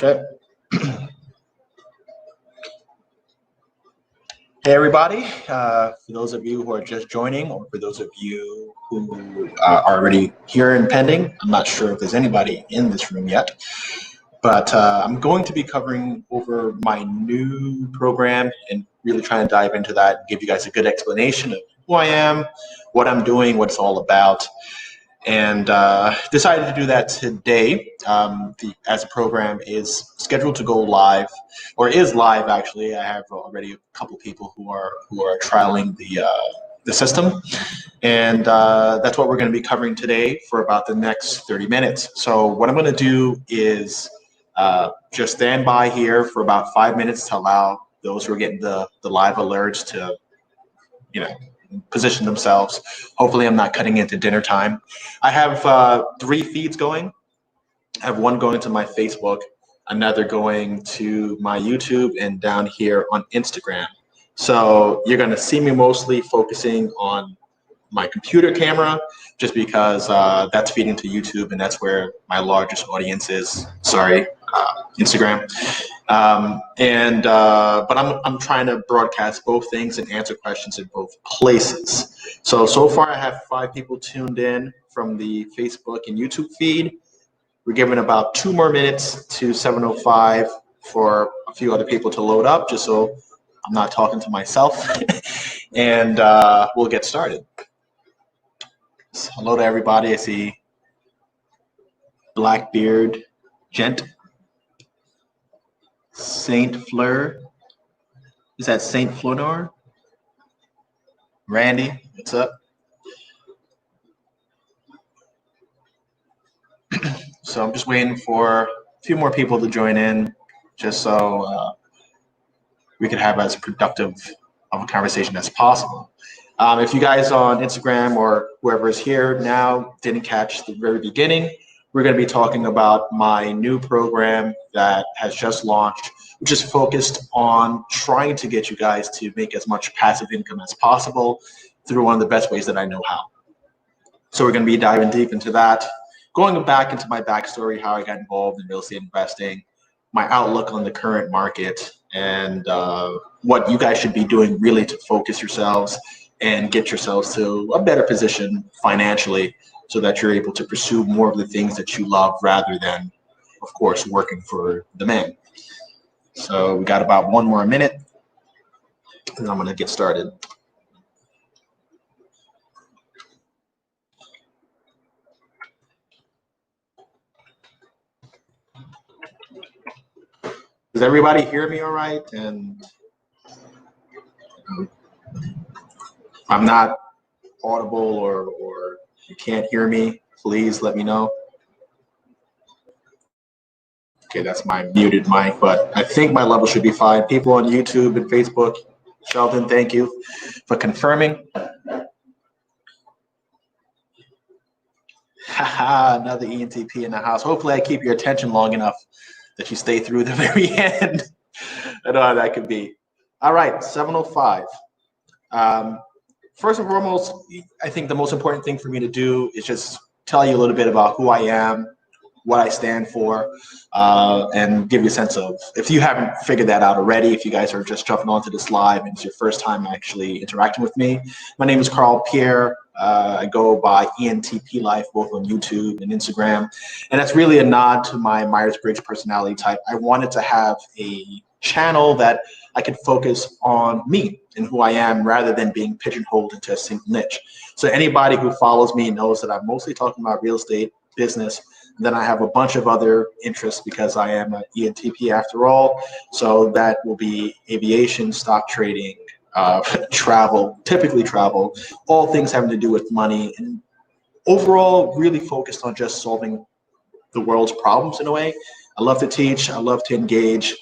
Okay. Hey, everybody. For those of you who are just joining, or for those of you who are already here and pending, I'm not sure if there's anybody in this room yet, but I'm going to be covering over my new program and really trying to dive into that and give you guys a good explanation of who I am, what I'm doing, what it's all about. And decided to do that today as the program is scheduled to go live, or is live actually. I have already a couple people who are trialing the system, and that's what we're going to be covering today for about the next 30 minutes. So what I'm going to do is just stand by here for about 5 minutes to allow those who are getting the live alerts to, position themselves. Hopefully I'm not cutting into dinner time. I have 3 feeds going. I have one going to my Facebook, another going to my YouTube, and down here on Instagram. So you're going to see me mostly focusing on my computer camera, just because that's feeding to YouTube, and that's where my largest audience is. Sorry, Instagram. But I'm trying to broadcast both things and answer questions in both places. So far I have 5 people tuned in from the Facebook and YouTube feed. We're giving about 2 more minutes to 7:05 for a few other people to load up, just so I'm not talking to myself. And we'll get started. So, hello to everybody. I see Blackbeard Gent. Saint Fleur. Is that Saint Flonor? Randy, what's up? So I'm just waiting for a few more people to join in, just so we can have as productive of a conversation as possible. If you guys on Instagram or whoever is here now didn't catch the very beginning, we're going to be talking about my new program that has just launched, which is focused on trying to get you guys to make as much passive income as possible through one of the best ways that I know how. So we're going to be diving deep into that, going back into my backstory, how I got involved in real estate investing, my outlook on the current market, and what you guys should be doing really to focus yourselves and get yourselves to a better position financially, so that you're able to pursue more of the things that you love rather than, of course, working for the man. So we got about 1 more minute, and I'm going to get started. Does everybody hear me all right? And if I'm not audible or you can't hear me, please let me know. Okay, that's my muted mic, but I think my level should be fine. People on YouTube and Facebook, Sheldon, thank you for confirming. Haha, another ENTP in the house. Hopefully I keep your attention long enough that you stay through the very end. I know how that could be. All right, 7:05. First and foremost, I think the most important thing for me to do is just tell you a little bit about who I am, what I stand for, and give you a sense of, if you haven't figured that out already, if you guys are just jumping onto this live and it's your first time actually interacting with me. My name is Carl Pierre. I go by ENTP Life, both on YouTube and Instagram. And that's really a nod to my Myers-Briggs personality type. I wanted to have a channel that I could focus on me and who I am, rather than being pigeonholed into a single niche. So anybody who follows me knows that I'm mostly talking about real estate, business. And then I have a bunch of other interests because I am an ENTP after all. So that will be aviation, stock trading, travel, typically travel, all things having to do with money, and overall really focused on just solving the world's problems in a way. I love to teach, I love to engage,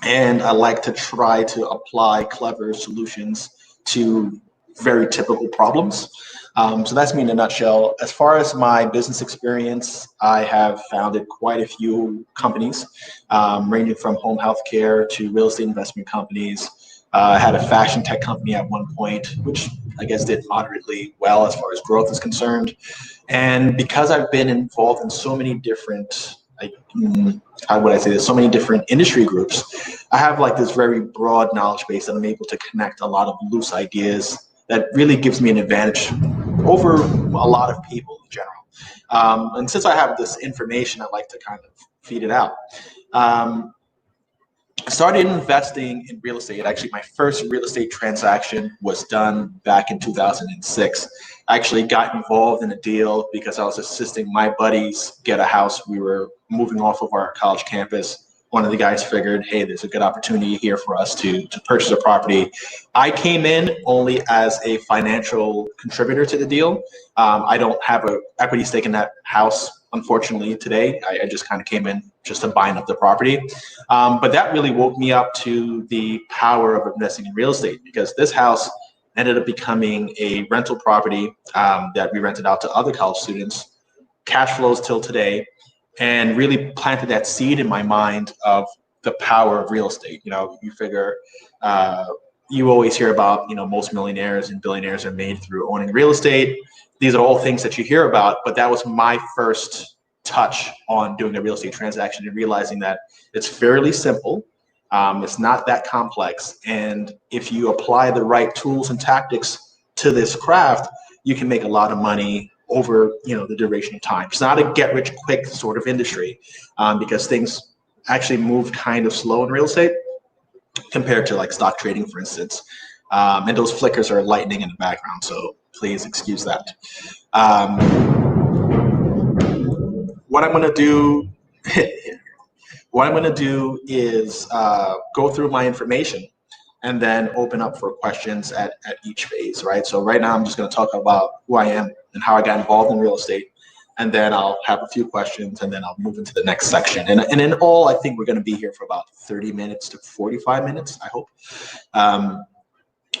and I like to try to apply clever solutions to very typical problems. So that's me in a nutshell. As far as my business experience, I have founded quite a few companies, ranging from home healthcare to real estate investment companies. I had a fashion tech company at one point, which I guess did moderately well as far as growth is concerned. And because I've been involved in so many different how would I say, there's so many different industry groups. I have like this very broad knowledge base that I'm able to connect a lot of loose ideas that really gives me an advantage over a lot of people in general. And since I have this information, I like to kind of feed it out. I started investing in real estate. Actually, my first real estate transaction was done back in 2006. I actually got involved in a deal because I was assisting my buddies get a house. We were moving off of our college campus. One of the guys figured, hey, there's a good opportunity here for us to purchase a property. I came in only as a financial contributor to the deal. I don't have an equity stake in that house, unfortunately, today. I just kind of came in just to buying up the property. But that really woke me up to the power of investing in real estate, because this house ended up becoming a rental property that we rented out to other college students, cash flows till today, and really planted that seed in my mind of the power of real estate. You know, you figure, you always hear about, you know, most millionaires and billionaires are made through owning real estate. These are all things that you hear about, but that was my first touch on doing a real estate transaction and realizing that it's fairly simple. It's not that complex. And if you apply the right tools and tactics to this craft, you can make a lot of money over, you know, the duration of time. It's not a get rich quick sort of industry, because things actually move kind of slow in real estate compared to like stock trading, for instance. And those flickers are lightning in the background, so please excuse that. What I'm going to do, what I'm going to do is go through my information and then open up for questions at each phase, right? So right now I'm just going to talk about who I am and how I got involved in real estate. And then I'll have a few questions and then I'll move into the next section. And in all, I think we're going to be here for about 30 minutes to 45 minutes, I hope.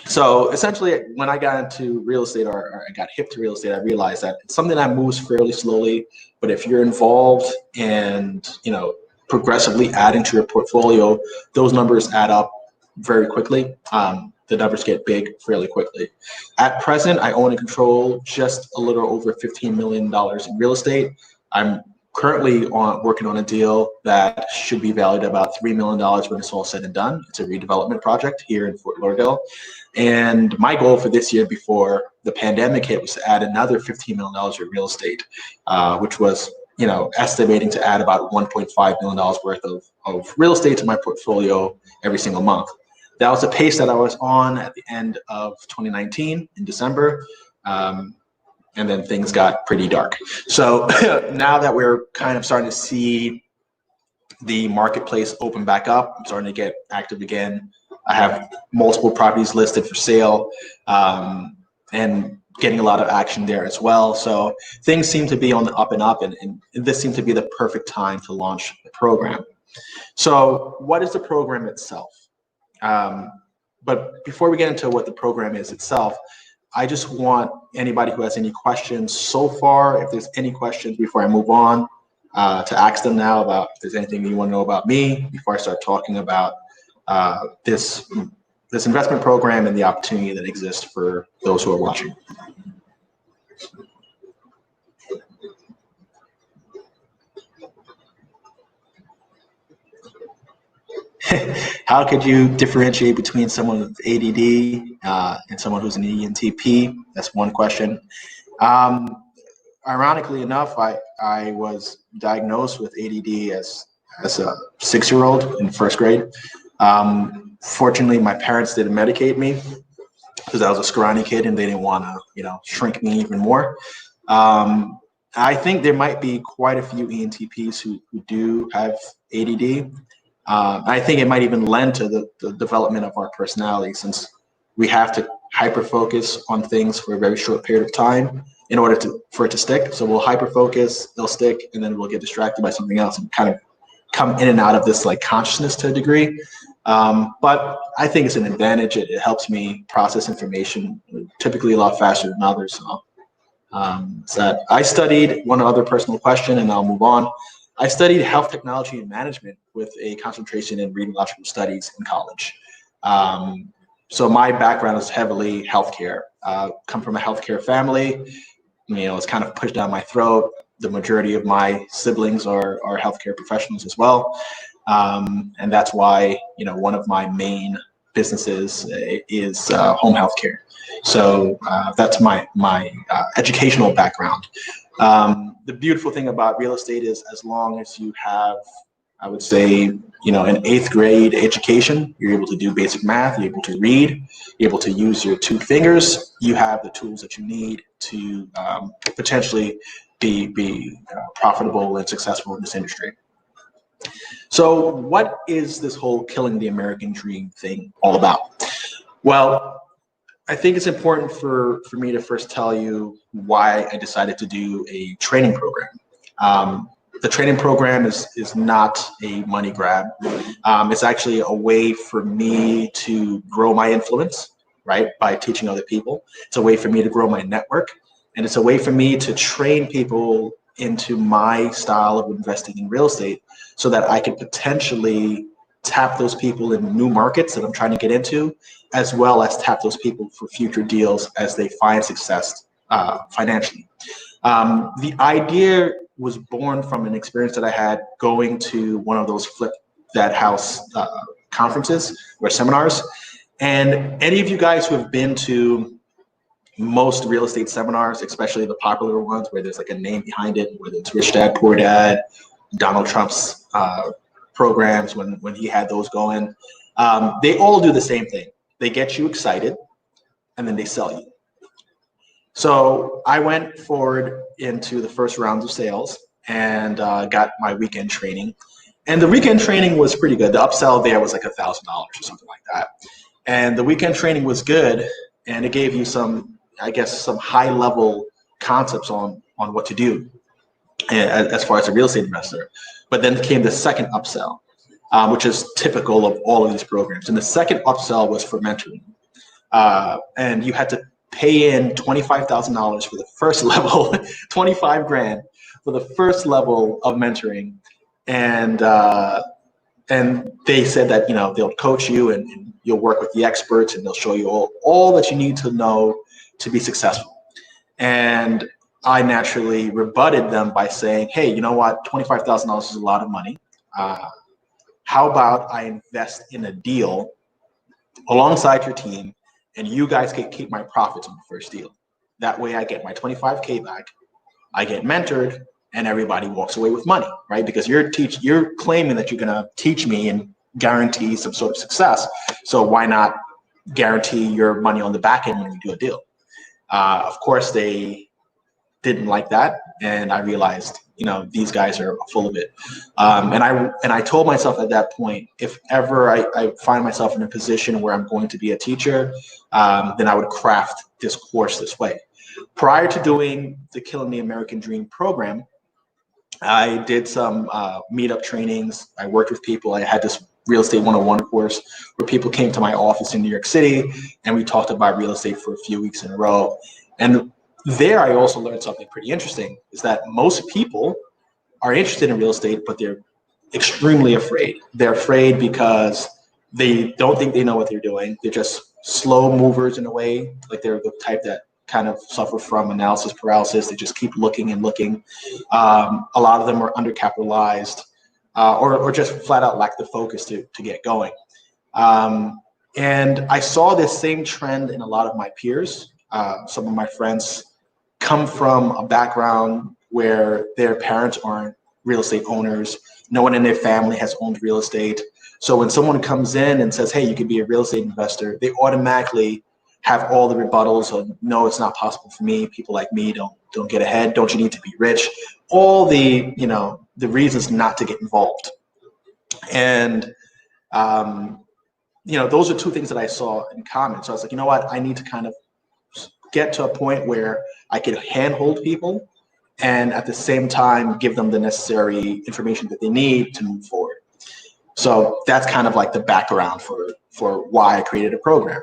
So essentially, when I got into real estate, or I got hip to real estate, I realized that it's something that moves fairly slowly. But if you're involved and, you know, progressively adding to your portfolio, those numbers add up very quickly. The numbers get big fairly quickly. At present, I own and control just a little over $15 million in real estate. I'm currently working on a deal that should be valued at about $3 million when it's all said and done. It's a redevelopment project here in Fort Lauderdale. And my goal for this year before the pandemic hit was to add another $15 million in real estate, which was, you know, estimating to add about $1.5 million worth of real estate to my portfolio every single month. That was the pace that I was on at the end of 2019 in December. And then things got pretty dark. So now that we're kind of starting to see the marketplace open back up, I'm starting to get active again. I have multiple properties listed for sale, and getting a lot of action there as well. So things seem to be on the up and up, and this seemed to be the perfect time to launch the program. So what is the program itself? But before we get into what the program is itself, I just want anybody who has any questions so far, if there's any questions before I move on, to ask them now about if there's anything you want to know about me before I start talking about this investment program and the opportunity that exists for those who are watching. How could you differentiate between someone with ADD and someone who's an ENTP? That's one question. Ironically enough, I was diagnosed with ADD as a 6-year-old in first grade. Fortunately, my parents didn't medicate me because I was a scrawny kid and they didn't want to, you know, shrink me even more. I think there might be quite a few ENTPs who do have ADD. I think it might even lend to the development of our personality, since we have to hyper focus on things for a very short period of time in order for it to stick. So we'll hyper focus, they'll stick, and then we'll get distracted by something else and kind of come in and out of this like consciousness to a degree. But I think it's an advantage. It helps me process information typically a lot faster than others. So that I studied one other personal question, and I'll move on. I studied health technology and management with a concentration in radiological studies in college. So my background is heavily healthcare. Come from a healthcare family. You know, it's kind of pushed down my throat. the majority of my siblings are healthcare professionals as well. And that's why, one of my main businesses is home healthcare. So that's my educational background. The beautiful thing about real estate is as long as you have, I would say, an 8th grade education, you're able to do basic math, you're able to read, you're able to use your 2 fingers, you have the tools that you need to potentially be profitable and successful in this industry. So what is this whole killing the American dream thing all about? Well, I think it's important for me to first tell you why I decided to do a training program. The training program is not a money grab. It's actually a way for me to grow my influence, right, by teaching other people. It's a way for me to grow my network, and it's a way for me to train people into my style of investing in real estate so that I can potentially tap those people in new markets that I'm trying to get into, as well as tap those people for future deals as they find success financially. The idea was born from an experience that I had going to one of those Flip That House conferences or seminars. And any of you guys who have been to most real estate seminars, especially the popular ones where there's like a name behind it, whether it's Rich Dad, Poor Dad, Donald Trump's programs when he had those going, they all do the same thing. They get you excited and then they sell you. So I went forward into the first round of sales and got my weekend training. And the weekend training was pretty good. The upsell there was like $1,000 or something like that. And the weekend training was good. And it gave you some high level concepts on what to do as far as a real estate investor. But then came the second upsell, which is typical of all of these programs. And the second upsell was for mentoring. And you had to pay in $25,000 for the first level, 25 grand for the first level of mentoring. And they said that, they'll coach you and you'll work with the experts and they'll show you all that you need to know to be successful. And I naturally rebutted them by saying, hey, you know what? $25,000 is a lot of money. How about I invest in a deal alongside your team and you guys can keep my profits on the first deal. That way I get my 25K back, I get mentored, and everybody walks away with money, right? Because you're claiming that you're gonna teach me and guarantee some sort of success. So why not guarantee your money on the back end when we do a deal? Of course, they didn't like that, and I realized, these guys are full of it. And I told myself at that point, if ever I find myself in a position where I'm going to be a teacher, then I would craft this course this way. Prior to doing the Killing the American Dream program, I did some meetup trainings. I worked with people. I had this real estate 101 course where people came to my office in New York City and we talked about real estate for a few weeks in a row. And there I also learned something pretty interesting, is that most people are interested in real estate, but they're extremely afraid. They're afraid because they don't think they know what they're doing. They're just slow movers in a way. Like they're the type that kind of suffer from analysis paralysis. They just keep looking and looking. A lot of them are undercapitalized or just flat out lack the focus to get going. And I saw this same trend in a lot of my peers. Some of my friends come from a background where their parents aren't real estate owners. No one in their family has owned real estate. So when someone comes in and says, hey, you could be a real estate investor, they automatically have all the rebuttals of, no, it's not possible for me. People like me don't get ahead. Don't you need to be rich? All the, the reasons not to get involved. And, those are two things that I saw in common. So I was like, you know what? I need to kind of get to a point where I could handhold people and at the same time give them the necessary information that they need to move forward. So that's kind of like the background for why I created a program.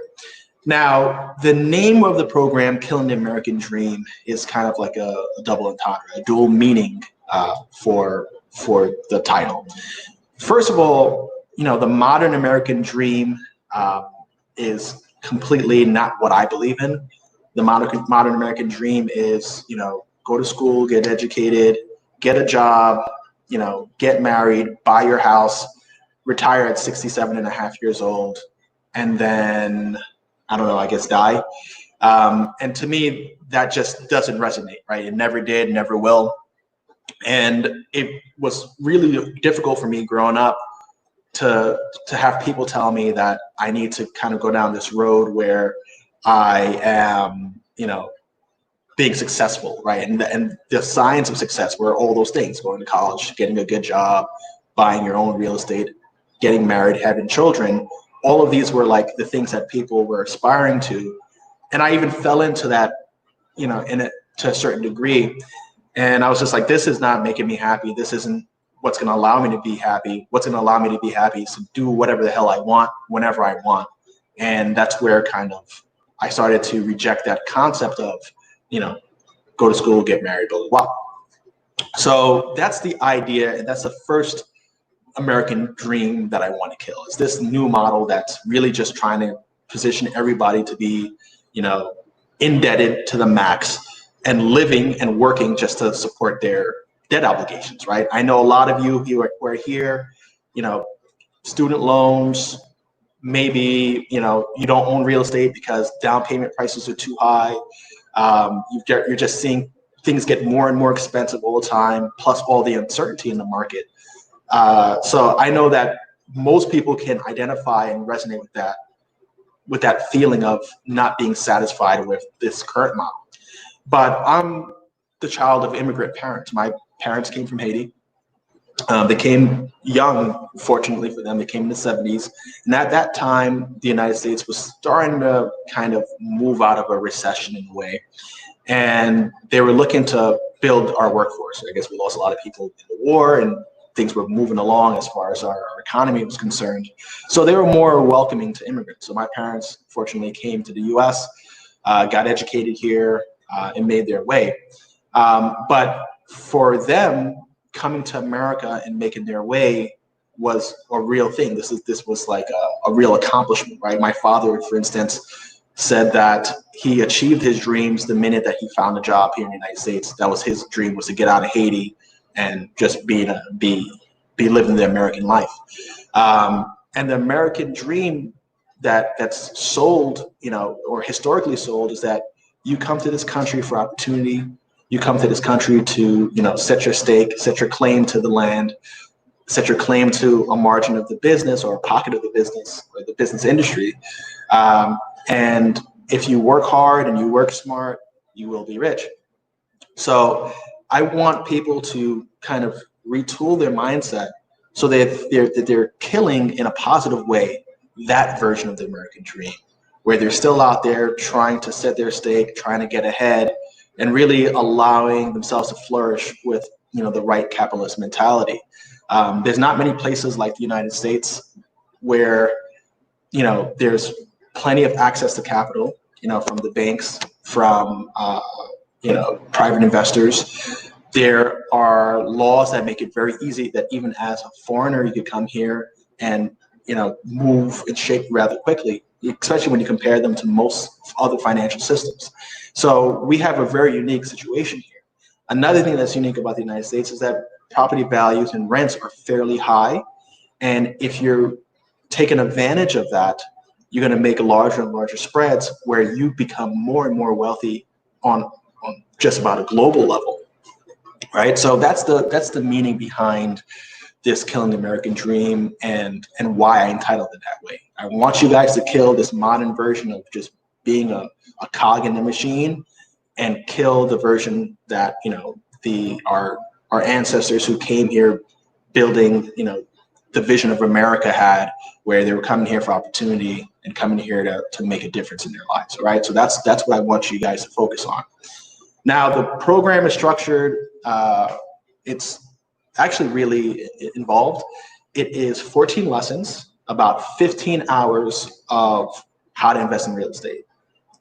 Now, the name of the program, Killing the American Dream, is kind of like a double entendre, a dual meaning for the title. First of all, the modern American dream is completely not what I believe in. The modern American dream is, go to school, get educated, get a job, get married, buy your house, retire at 67 and a half years old, and then, I don't know, I guess die. And to me, that just doesn't resonate, right? It never did, never will. And it was really difficult for me growing up to have people tell me that I need to kind of go down this road where I am, being successful, right? And the signs of success were all those things: going to college, getting a good job, buying your own real estate, getting married, having children. All of these were like the things that people were aspiring to. And I even fell into that, in it to a certain degree. And I was just like, this is not making me happy. This isn't what's going to allow me to be happy. What's going to allow me to be happy is to do whatever the hell I want, whenever I want. And that's where kind of I started to reject that concept of, go to school, get married, blah, blah, blah. So that's the idea. And that's the first American dream that I want to kill. Is this new model that's really just trying to position everybody to be, indebted to the max and living and working just to support their debt obligations, right? I know a lot of you who are here, student loans, maybe, you don't own real estate because down payment prices are too high. You're just seeing things get more and more expensive all the time, plus all the uncertainty in the market. So I know that most people can identify and resonate with that feeling of not being satisfied with this current model. But I'm the child of immigrant parents. My parents came from Haiti. They came young, fortunately for them. They came in the 70s. And at that time, the United States was starting to kind of move out of a recession in a way. And they were looking to build our workforce. I guess we lost a lot of people in the war, and things were moving along as far as our economy was concerned. So they were more welcoming to immigrants. So my parents, fortunately, came to the US, got educated here, and made their way. But for them, coming to America and making their way was a real thing. This was like a real accomplishment, right? My father, for instance, said that he achieved his dreams the minute that he found a job here in the United States. That was his dream, was to get out of Haiti and just be living the American life. And the American dream that's sold, or historically sold, is that you come to this country for opportunity. You come to this country to, set your stake, set your claim to the land, set your claim to a margin of the business or a pocket of the business or the business industry. And if you work hard and you work smart, you will be rich. So I want people to kind of retool their mindset so that they're killing in a positive way that version of the American dream, where they're still out there trying to set their stake, trying to get ahead, and really allowing themselves to flourish with, the right capitalist mentality. There's not many places like the United States where, there's plenty of access to capital, from the banks, from, private investors. There are laws that make it very easy that even as a foreigner, you could come here and, move and shape rather quickly, especially when you compare them to most other financial systems. So we have a very unique situation here. Another thing that's unique about the United States is that property values and rents are fairly high. And if you're taking advantage of that, you're going to make larger and larger spreads where you become more and more wealthy on just about a global level, right? So that's the meaning behind this killing the American dream and why I entitled it that way. I want you guys to kill this modern version of just being a cog in the machine and kill the version that, our ancestors who came here building, the vision of America had, where they were coming here for opportunity and coming here to make a difference in their lives, right? So that's what I want you guys to focus on. Now, the program is structured. It's actually really involved. It is 14 lessons, about 15 hours of how to invest in real estate.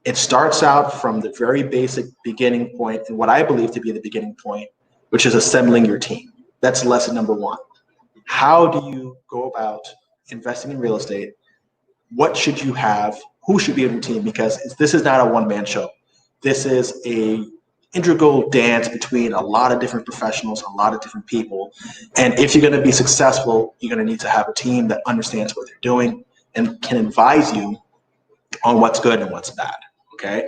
It starts out from the very basic beginning point, and what I believe to be the beginning point, which is assembling your team. That's lesson number one. How do you go about investing in real estate? What should you have? Who should be on your team? Because this is not a one-man show. This is a integral dance between a lot of different professionals, a lot of different people. And if you're going to be successful, you're going to need to have a team that understands what they're doing and can advise you on what's good and what's bad. Okay.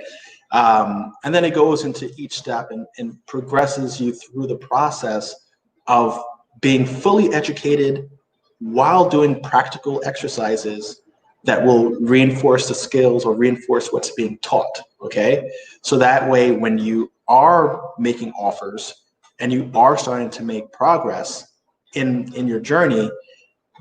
And then it goes into each step and progresses you through the process of being fully educated while doing practical exercises that will reinforce the skills or reinforce what's being taught. Okay. So that way, when you are making offers and you are starting to make progress in your journey,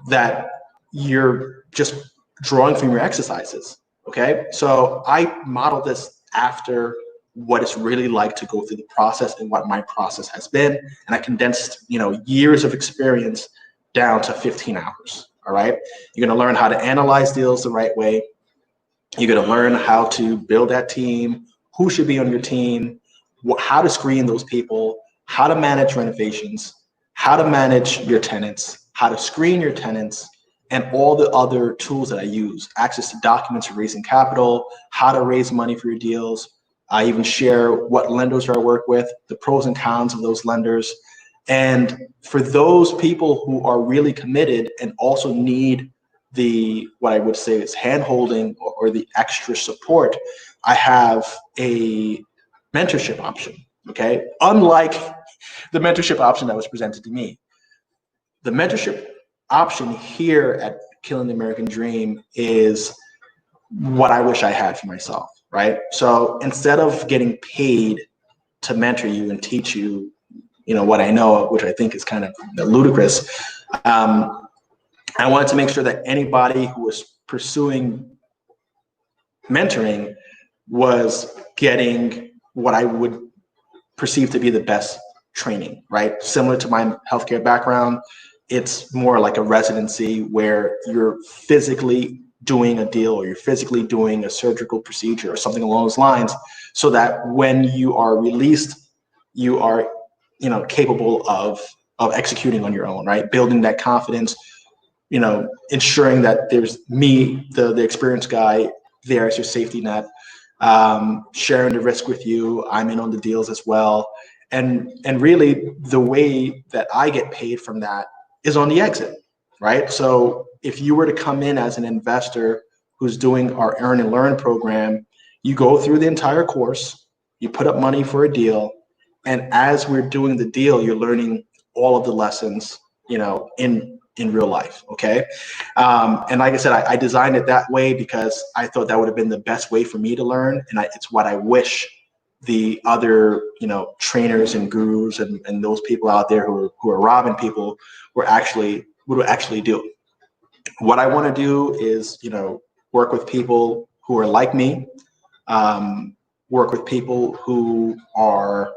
that you're just drawing from your exercises. Okay. So I model this after what it's really like to go through the process and what my process has been. And I condensed, years of experience down to 15 hours. All right. You're going to learn how to analyze deals the right way. You're going to learn how to build that team, who should be on your team, how to screen those people, how to manage renovations, how to manage your tenants, how to screen your tenants, and all the other tools that I use, access to documents for raising capital, how to raise money for your deals. I even share what lenders I work with, the pros and cons of those lenders. And for those people who are really committed and also need what I would say is hand-holding or the extra support, I have a mentorship option, okay? Unlike the mentorship option that was presented to me. The mentorship option here at Killing the American Dream is what I wish I had for myself, right? So instead of getting paid to mentor you and teach you, what I know, which I think is kind of ludicrous, I wanted to make sure that anybody who was pursuing mentoring was getting what I would perceive to be the best training, right? Similar to my healthcare background, it's more like a residency where you're physically doing a deal or you're physically doing a surgical procedure or something along those lines, so that when you are released, you are, capable of executing on your own, right? Building that confidence, ensuring that there's me, the experienced guy there as your safety net, sharing the risk with you. I'm in on the deals as well. And really the way that I get paid from that is on the exit, right? So if you were to come in as an investor who's doing our Earn and Learn program, you go through the entire course, you put up money for a deal, and as we're doing the deal, you're learning all of the lessons, in real life, okay? And like I said, I designed it that way because I thought that would have been the best way for me to learn, and it's what I wish the other, trainers and gurus and those people out there who are robbing people would actually do. What I want to do is, work with people who are like me, work with people who are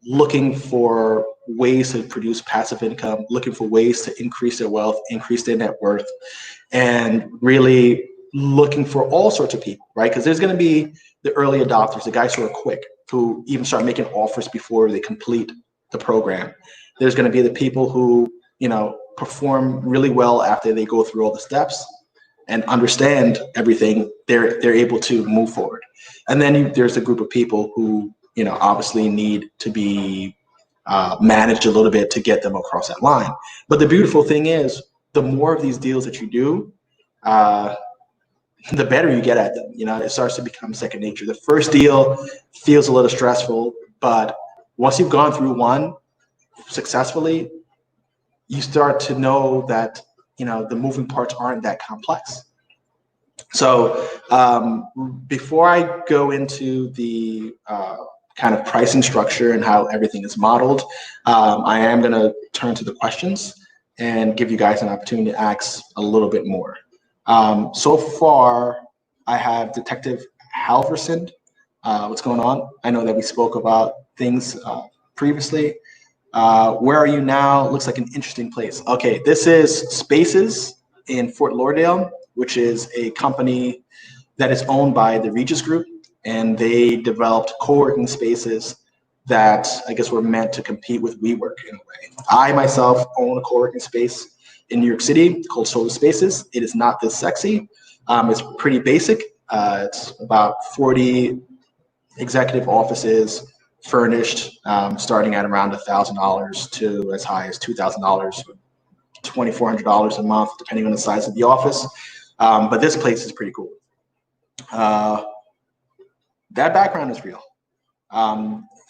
looking for ways to produce passive income, looking for ways to increase their wealth, increase their net worth, and really looking for all sorts of people, right? Because there's going to be the early adopters, the guys who are quick, who even start making offers before they complete the program. There's going to be the people who, perform really well after they go through all the steps and understand everything. They're able to move forward. And then there's a group of people who, obviously need to be managed a little bit to get them across that line. But the beautiful thing is, the more of these deals that you do, the better you get at them. It starts to become second nature. The first deal feels a little stressful, but once you've gone through one successfully, you start to know that, the moving parts aren't that complex. So before I go into the kind of pricing structure and how everything is modeled, I am going to turn to the questions and give you guys an opportunity to ask a little bit more. So far, I have Detective Halverson. What's going on? I know that we spoke about things previously. Where are you now? Looks like an interesting place. Okay, this is Spaces in Fort Lauderdale, which is a company that is owned by the Regis Group, and they developed co-working spaces that I guess were meant to compete with WeWork in a way. I myself own a co-working space in New York City called Solar Spaces. It is not this sexy. It's pretty basic. It's about 40 executive offices, furnished, starting at around $1,000 to as high as $2,000, $2,400 a month, depending on the size of the office. But this place is pretty cool. That background is real.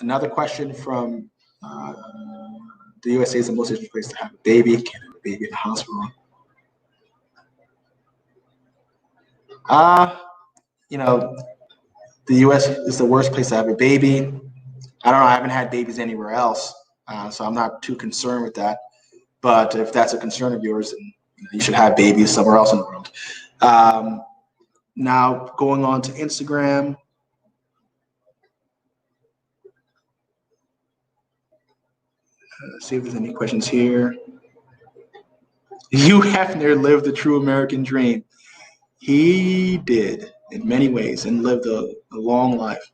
Another question from the USA is the most interesting place to have a baby. Can't have a baby in the hospital. You know, the US is the worst place to have a baby. I don't know. I haven't had babies anywhere else, so I'm not too concerned with that. But if that's a concern of yours, then you should have babies somewhere else in the world. Now, going on to Instagram. Let's see if there's any questions here. Hugh Hefner lived the true American dream. He did in many ways and lived a long life.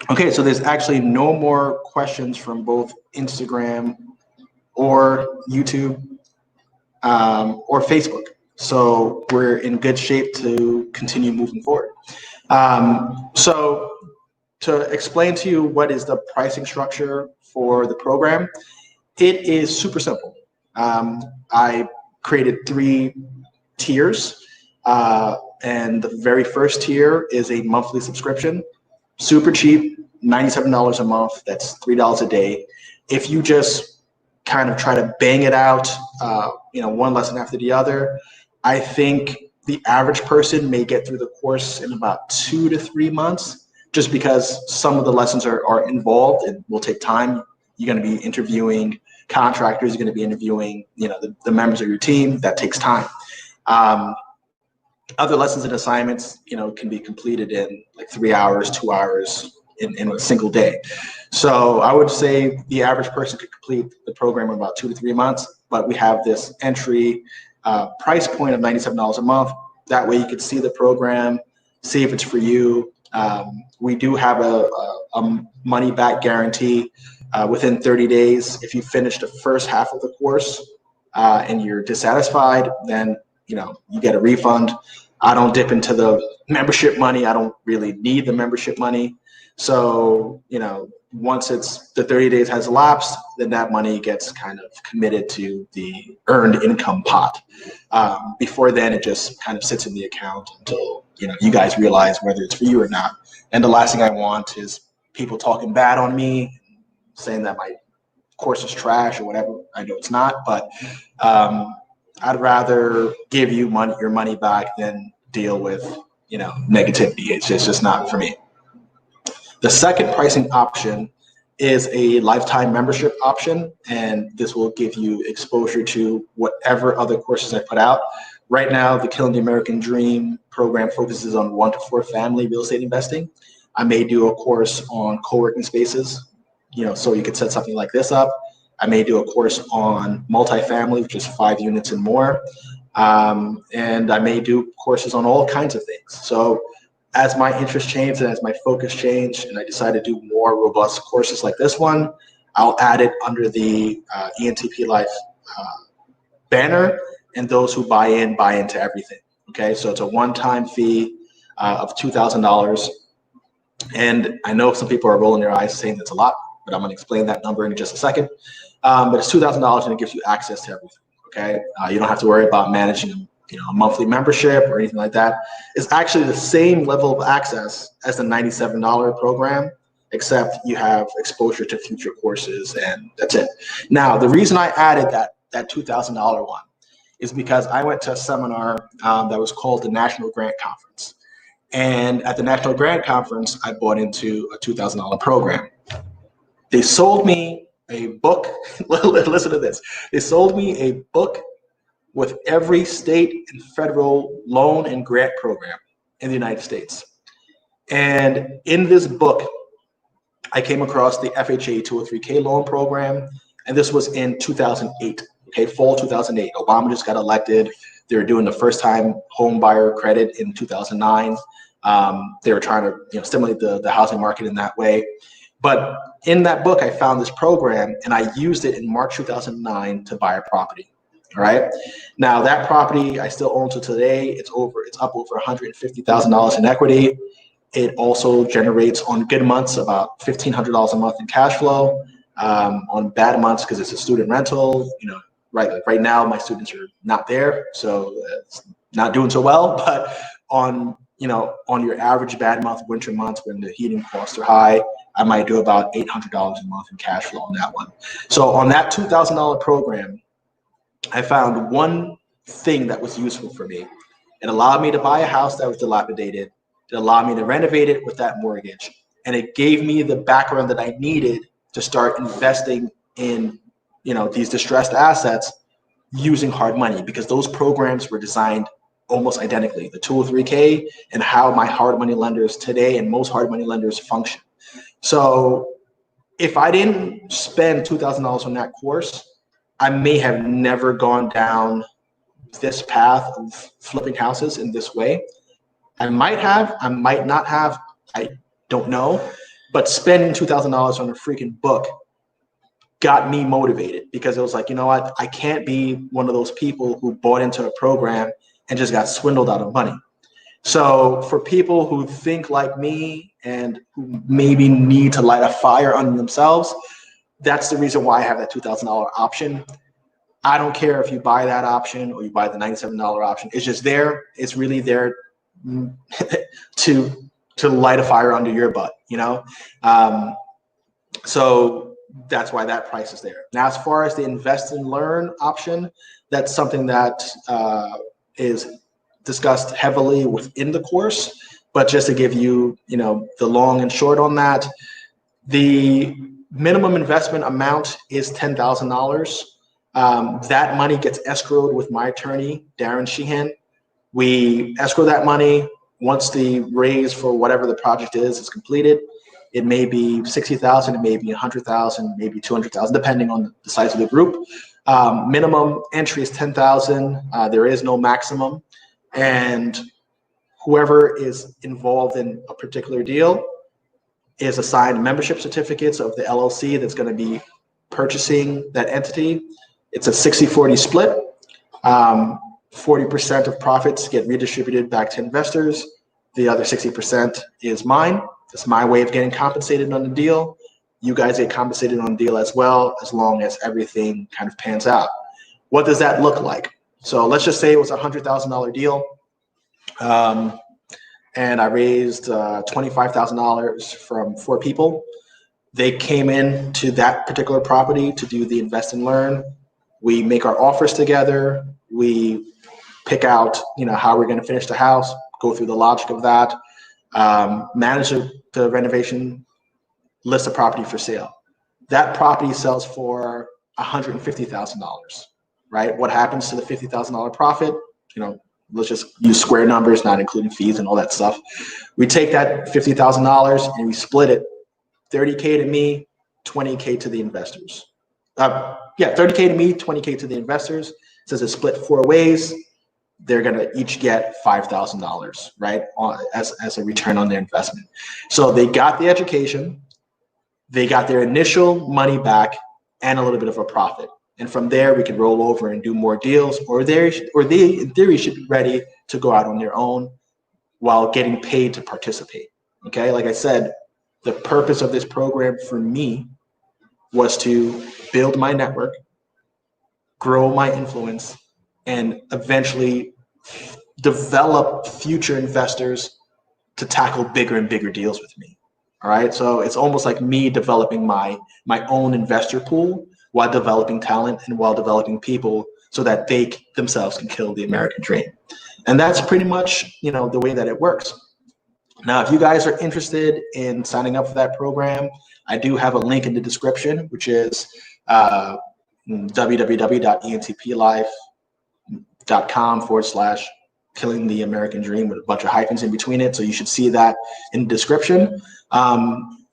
Okay, so there's actually no more questions from both Instagram or YouTube or Facebook. So we're in good shape to continue moving forward. So to explain to you what is the pricing structure for the program, it is super simple. I created 3 tiers, and the very first tier is a monthly subscription, super cheap, $97 a month. That's $3 a day. If you just kind of try to bang it out, one lesson after the other, I think the average person may get through the course in about 2 to 3 months, just because some of the lessons are involved and will take time. You're going to be interviewing contractors, you're going to be interviewing, the members of your team. That takes time. Other lessons and assignments, can be completed in like 3 hours, 2 hours in a single day. So I would say the average person could complete the program in about 2 to 3 months, but we have this entry price point of $97 a month. That way you could see the program, see if it's for you. We do have a money back guarantee. Within 30 days, if you finish the first half of the course and you're dissatisfied, then you get a refund. I don't dip into the membership money. I don't really need the membership money. So, once it's the 30 days has elapsed, then that money gets kind of committed to the earned income pot. Before then, it just kind of sits in the account until, you guys realize whether it's for you or not. And the last thing I want is people talking bad on me, saying that my course is trash or whatever. I know it's not, but I'd rather give you your money back than deal with, negativity. It's just not for me. The second pricing option is a lifetime membership option, and this will give you exposure to whatever other courses I put out. Right now, the Killing the American Dream program focuses on 1 to 4 family real estate investing. I may do a course on co-working spaces, so you could set something like this up. I may do a course on multifamily, which is 5 units and more. And I may do courses on all kinds of things. So as my interest changed and as my focus changed and I decided to do more robust courses like this one, I'll add it under the ENTP Life banner, and those who buy into everything. Okay, so it's a one-time fee of $2,000. And I know some people are rolling their eyes saying that's a lot, but I'm going to explain that number in just a second. But it's $2,000 and it gives you access to everything. Okay, you don't have to worry about managing a monthly membership or anything like that. It's actually the same level of access as the $97 program, except you have exposure to future courses, and that's it. Now, the reason I added that $2,000 one is because I went to a seminar that was called the National Grant Conference. And at the National Grant Conference, I bought into a $2,000 program. They sold me a book. Listen to this. They sold me a book with every state and federal loan and grant program in the United States. And in this book, I came across the FHA 203K loan program, and this was in 2008, okay, fall 2008. Obama just got elected. They were doing the first-time home buyer credit in 2009. They were trying to stimulate the housing market in that way. But in that book, I found this program, and I used it in March 2009 to buy a property. All right. Now that property I still own to today. It's up over $150,000 in equity. It also generates on good months about $1,500 a month in cash flow. On bad months, because it's a student rental, right now my students are not there, so it's not doing so well. But on your average bad month, winter months when the heating costs are high, I might do about $800 a month in cash flow on that one. So on that $2,000 program, I found one thing that was useful for me. It allowed me to buy a house that was dilapidated. It allowed me to renovate it with that mortgage. And it gave me the background that I needed to start investing in, these distressed assets using hard money, because those programs were designed almost identically, the 203K and how my hard money lenders today and most hard money lenders function. So if I didn't spend $2,000 on that course, I may have never gone down this path of flipping houses in this way. I might have, I might not have, I don't know. But spending $2,000 on a freaking book got me motivated, because it was like, you know what? I can't be one of those people who bought into a program and just got swindled out of money. So for people who think like me and who maybe need to light a fire under themselves, that's the reason why I have that $2,000 option. I don't care if you buy that option or you buy the $97 option. It's just there. It's really there to light a fire under your butt, So that's why that price is there. Now, as far as the invest and learn option, that's something that is discussed heavily within the course. But just to give you, the long and short on that, the minimum investment amount is $10,000. That money gets escrowed with my attorney, Darren Sheehan. We escrow that money. Once the raise for whatever the project is completed. It may be 60,000, it may be 100,000, maybe 200,000, depending on the size of the group. Minimum entry is 10,000. There is no maximum, and whoever is involved in a particular deal is assigned membership certificates of the LLC that's going to be purchasing that entity. It's a 60-40 split. 40% of profits get redistributed back to investors. The other 60% is mine. It's my way of getting compensated on the deal. You guys get compensated on the deal as well, as long as everything kind of pans out. What does that look like? So let's just say it was a $100,000 deal. And I raised $25,000 from 4 people. They came in to that particular property to do the invest and learn. We make our offers together. We pick out, how we're going to finish the house, go through the logic of that, manage the renovation, list a property for sale. That property sells for $150,000, right? What happens to the $50,000 profit? Let's just use square numbers, not including fees and all that stuff. We take that $50,000 and we split it, 30K to me, 20K to the investors. 30K to me, 20K to the investors. It says it's split 4 ways. They're going to each get $5,000, right, as a return on their investment. So they got the education, they got their initial money back, and a little bit of a profit. And from there, we can roll over and do more deals, or they, in theory, should be ready to go out on their own while getting paid to participate. Okay, like I said, the purpose of this program for me was to build my network, grow my influence, and eventually develop future investors to tackle bigger and bigger deals with me. All right, so it's almost like me developing my own investor pool while developing talent and while developing people so that they themselves can kill the American dream. And that's pretty much, the way that it works. Now, if you guys are interested in signing up for that program, I do have a link in the description, which is www.entplife.com/killing the American dream with a bunch of hyphens in between it. So you should see that in the description.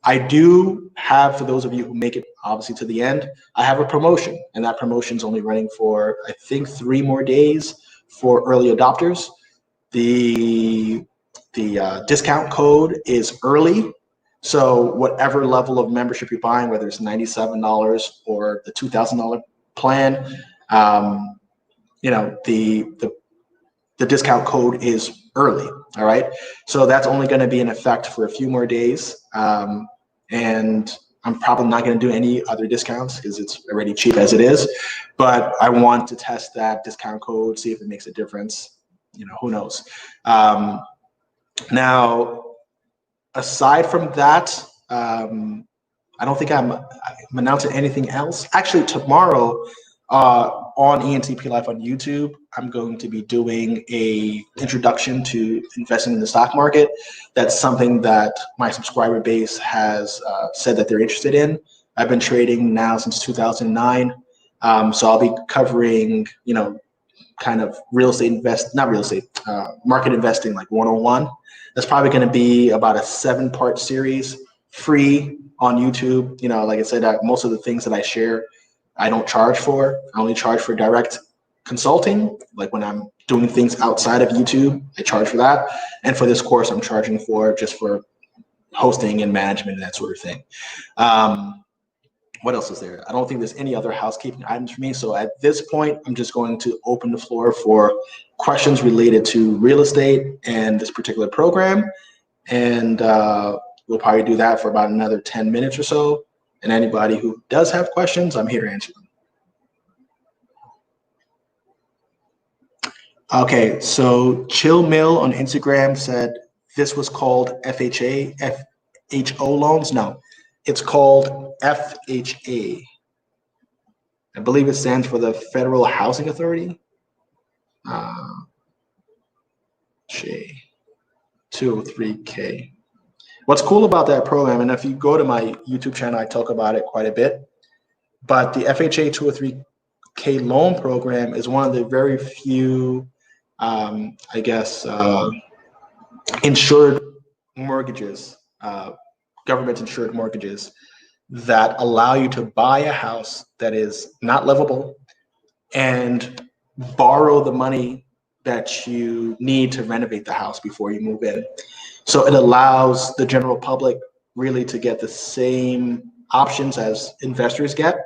I do have, for those of you who make it obviously to the end, I have a promotion, and that promotion is only running for, I think, 3 more days for early adopters. The discount code is early. So whatever level of membership you're buying, whether it's $97 or the $2,000 plan, the discount code is early. All right. So that's only going to be in effect for a few more days. And I'm probably not going to do any other discounts because it's already cheap as it is. But I want to test that discount code, see if it makes a difference. You know, who knows? Now, aside from that, I don't think I'm announcing anything else. Actually, tomorrow on ENTP Life on YouTube, I'm going to be doing a introduction to investing in the stock market. That's something that my subscriber base has said that they're interested in. I've been trading now since 2009. So I'll be covering, you know, kind of market investing like 101. That's probably going to be about a 7-part series, free on YouTube. You know, like I said, most of the things that I share, I don't charge for. I only charge for direct consulting. Like when I'm doing things outside of YouTube, I charge for that. And for this course, I'm charging for just for hosting and management and that sort of thing. What else is there? I don't think there's any other housekeeping items for me. So at this point, I'm just going to open the floor for questions related to real estate and this particular program. And we'll probably do that for about another 10 minutes or so. And anybody who does have questions, I'm here to answer them. Okay, so Chill Mill on Instagram said this was called FHA, FHO loans. No, it's called FHA. I believe it stands for the Federal Housing Authority. 203K. What's cool about that program, and if you go to my YouTube channel, I talk about it quite a bit, but the FHA 203K loan program is one of the very few, insured mortgages, government insured mortgages that allow you to buy a house that is not livable and borrow the money that you need to renovate the house before you move in. So it allows the general public really to get the same options as investors get.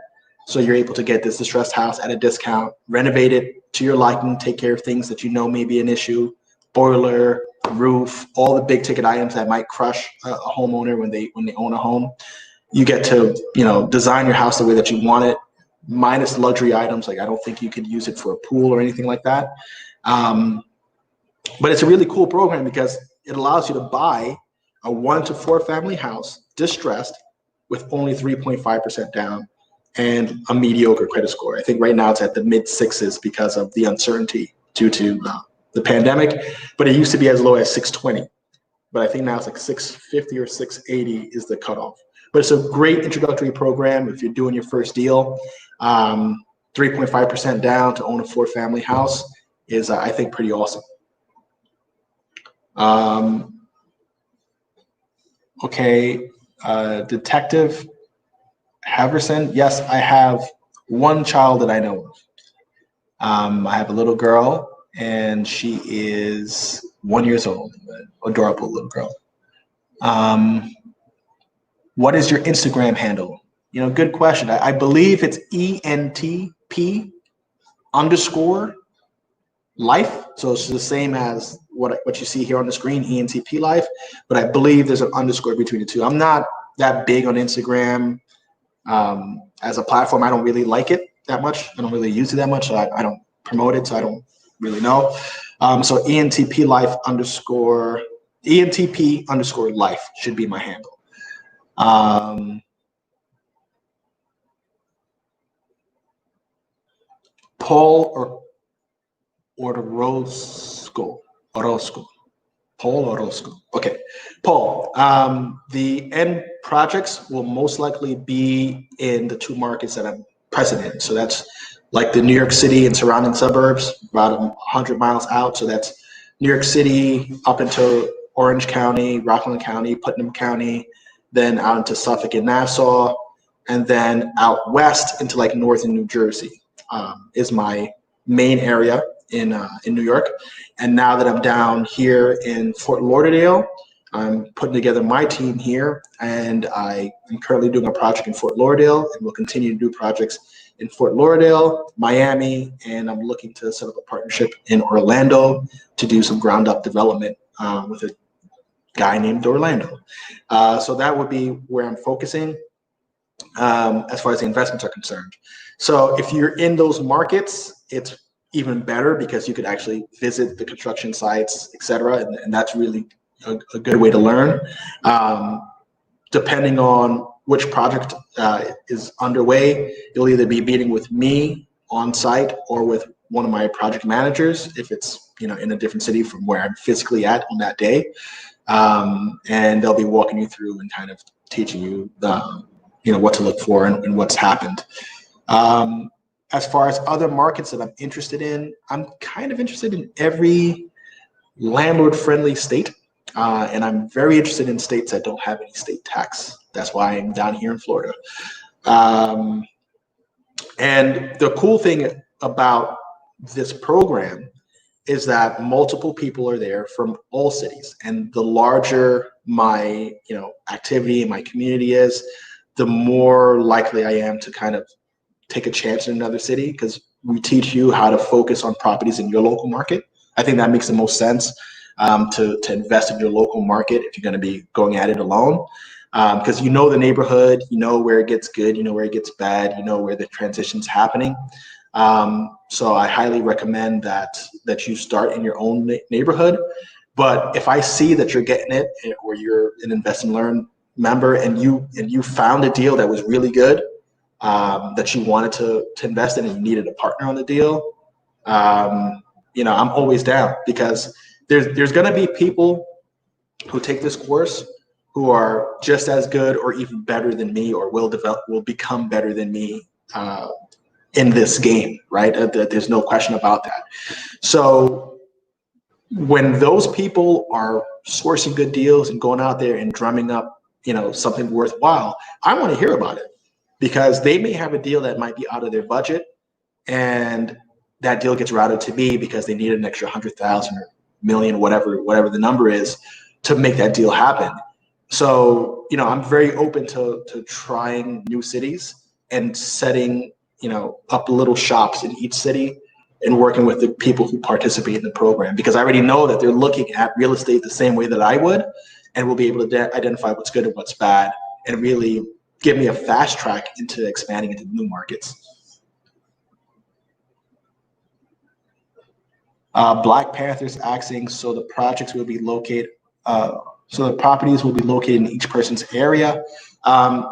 So you're able to get this distressed house at a discount, renovate it to your liking, take care of things that you know may be an issue, boiler, roof, all the big ticket items that might crush a homeowner when they own a home. You get to, you know, design your house the way that you want it, minus luxury items. Like I don't think you could use it for a pool or anything like that. But it's a really cool program because it allows you to buy a 1 to 4 family house, distressed, with only 3.5% down and a mediocre credit score. I think right now it's at the mid 6s because of the uncertainty due to the pandemic, but it used to be as low as 620. But I think now it's like 650 or 680 is the cutoff. But it's a great introductory program if you're doing your first deal. 3.5% down to own a 4-family house is, I think, pretty awesome. Okay, Detective Haverson. Yes, I have one child that I know of. I have a little girl, and she is 1 year old, an adorable little girl. What is your Instagram handle? You know, good question. I believe it's ENTP_life. So it's the same as what you see here on the screen, ENTP Life, but I believe there's an underscore between the two. I'm not that big on Instagram as a platform. I don't really like it that much. I don't really use it that much. So I don't promote it. So I don't really know. So ENTP _life should be my handle. Paul Orozco. Paul Orozco. Okay, Paul. The end projects will most likely be in the 2 markets that I'm present in. So that's like the New York City and surrounding suburbs, about 100 miles out. So that's New York City up into Orange County, Rockland County, Putnam County, then out into Suffolk and Nassau, and then out west into like northern New Jersey is my main area in New York. And now that I'm down here in Fort Lauderdale, I'm putting together my team here, and I am currently doing a project in Fort Lauderdale, and we'll continue to do projects in Fort Lauderdale, Miami, and I'm looking to set up a partnership in Orlando to do some ground up development with a guy named Orlando. So that would be where I'm focusing as far as the investments are concerned. So if you're in those markets, it's even better because you could actually visit the construction sites, et cetera, and that's really a good way to learn. Depending on which project is underway, you'll either be meeting with me on site or with one of my project managers if it's in a different city from where I'm physically at on that day, and they'll be walking you through and kind of teaching you what to look for and what's happened. As far as other markets that I'm interested in, I'm kind of interested in every landlord-friendly state. And I'm very interested in states that don't have any state tax. That's why I'm down here in Florida. And the cool thing about this program is that multiple people are there from all cities. And the larger my activity in my community is, the more likely I am to kind of take a chance in another city, because we teach you how to focus on properties in your local market. I think that makes the most sense. To invest in your local market if you're going to be going at it alone, because the neighborhood, where it gets good, where it gets bad, where the transition's happening. So I highly recommend that you start in your own neighborhood. But if I see that you're getting it, or you're an Invest and Learn member, and you found a deal that was really good, that you wanted to invest in, and you needed a partner on the deal, I'm always down, because there's going to be people who take this course who are just as good or even better than me, or will become better than me in this game, right? There's no question about that. So when those people are sourcing good deals and going out there and drumming up, something worthwhile, I want to hear about it, because they may have a deal that might be out of their budget, and that deal gets routed to me because they need an extra 100,000 or million, whatever the number is, to make that deal happen. So, I'm very open to trying new cities and setting, up little shops in each city and working with the people who participate in the program, because I already know that they're looking at real estate the same way that I would, and will be able to identify what's good and what's bad, and really give me a fast track into expanding into new markets. Black Panther's asking, so the projects will be located, so the properties will be located in each person's area.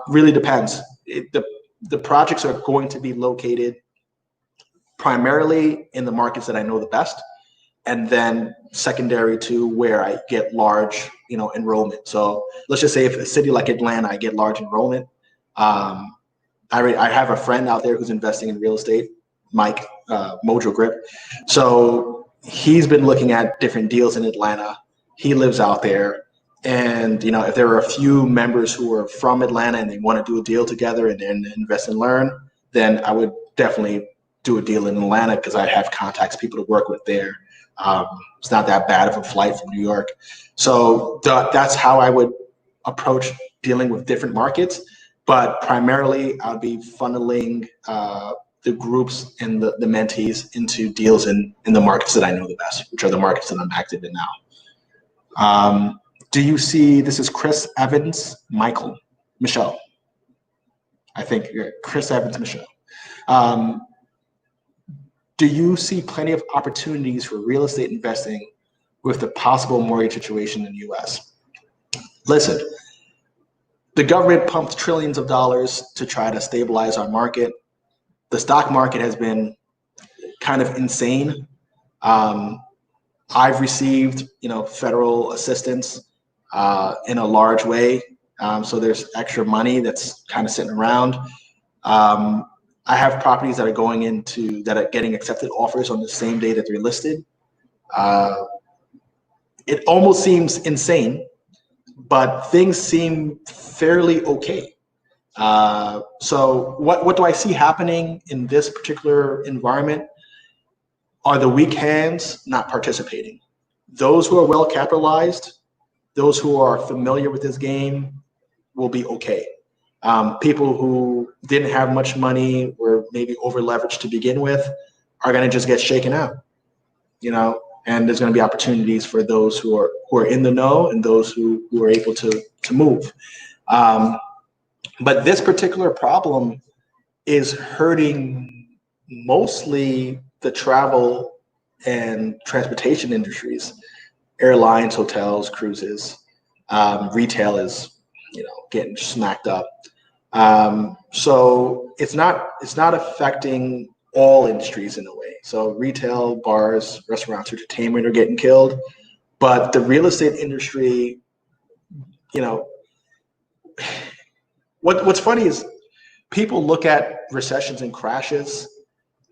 Really depends. The projects are going to be located primarily in the markets that I know the best, and then secondary to where I get large, enrollment. So let's just say if a city like Atlanta, I get large enrollment. I have a friend out there who's investing in real estate, Mike, Mojo Grip. So he's been looking at different deals in Atlanta. He lives out there. And, if there are a few members who are from Atlanta and they want to do a deal together and invest and learn, then I would definitely do a deal in Atlanta, because I have contacts, people to work with there. It's not that bad of a flight from New York. So that's how I would approach dealing with different markets. But primarily, I'll be funneling the groups and the mentees into deals in the markets that I know the best, which are the markets that I'm active in now. Do you see, this is Chris Evans, Michelle. I think Chris Evans, Michelle. Do you see plenty of opportunities for real estate investing with the possible mortgage situation in the US? Listen, the government pumped trillions of dollars to try to stabilize our market. The stock market has been kind of insane. I've received, federal assistance in a large way. So there's extra money that's kind of sitting around. I have properties that are getting accepted offers on the same day that they're listed. It almost seems insane, but things seem fairly okay. So what do I see happening in this particular environment? Are the weak hands not participating? Those who are well capitalized, those who are familiar with this game will be okay. People who didn't have much money or maybe over leveraged to begin with are going to just get shaken out, you know, and there's going to be opportunities for those who are in the know and those who are able to move. But this particular problem is hurting mostly the travel and transportation industries, airlines, hotels, cruises. Retail is, you know, getting smacked up. So it's not affecting all industries in a way. So retail, bars, restaurants, entertainment are getting killed, but the real estate industry, you know, what's funny is people look at recessions and crashes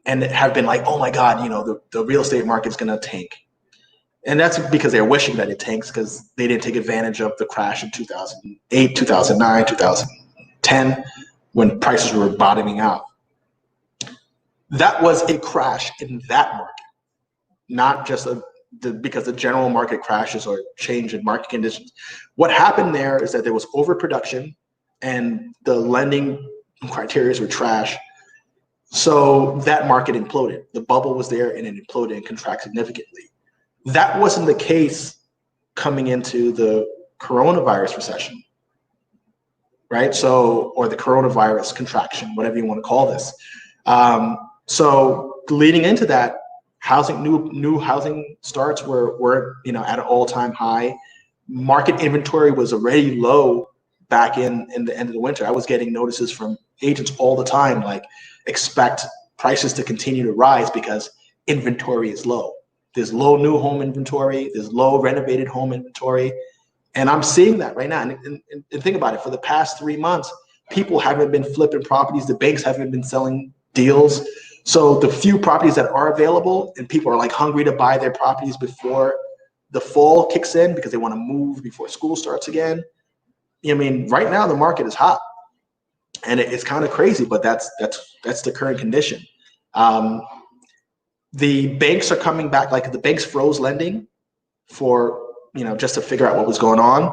and have been like, oh my God, you know, the real estate market's going to tank. And that's because they're wishing that it tanks because they didn't take advantage of the crash in 2008, 2009, 2010, when prices were bottoming out. That was a crash in that market, not just because the general market crashes or change in market conditions. What happened there is that there was overproduction and the lending criteria were trash. So that market imploded. The bubble was there and it imploded and contracted significantly. That wasn't the case coming into the coronavirus recession, right? So, or the coronavirus contraction, whatever you want to call this. So leading into that, new housing starts were you know, at an all-time high. Market inventory was already low back in the end of the winter. I was getting notices from agents all the time, like, expect prices to continue to rise because inventory is low. There's low new home inventory, there's low renovated home inventory. And I'm seeing that right now. And think about it, for the past 3 months, people haven't been flipping properties, the banks haven't been selling deals. So the few properties that are available and people are like hungry to buy their properties before the fall kicks in because they want to move before school starts again. I mean, right now the market is hot and it's kind of crazy, but that's the current condition. The banks are coming back, like the banks froze lending for, you know, just to figure out what was going on,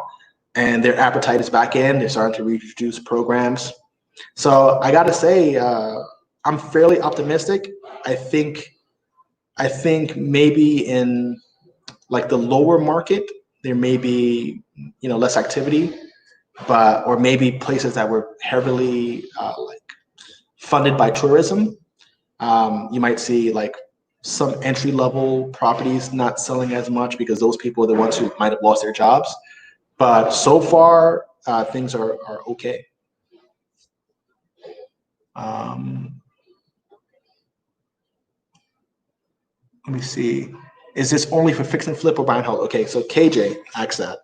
and their appetite is back in. They're starting to reintroduce programs. So I got to say, I'm fairly optimistic. I think maybe in like the lower market, there may be, you know, less activity, but, or maybe places that were heavily like funded by tourism. You might see like some entry level properties not selling as much because those people are the ones who might have lost their jobs. But so far, things are okay. Let me see. Is this only for fix and flip or buy and hold? Okay, so KJ asked that.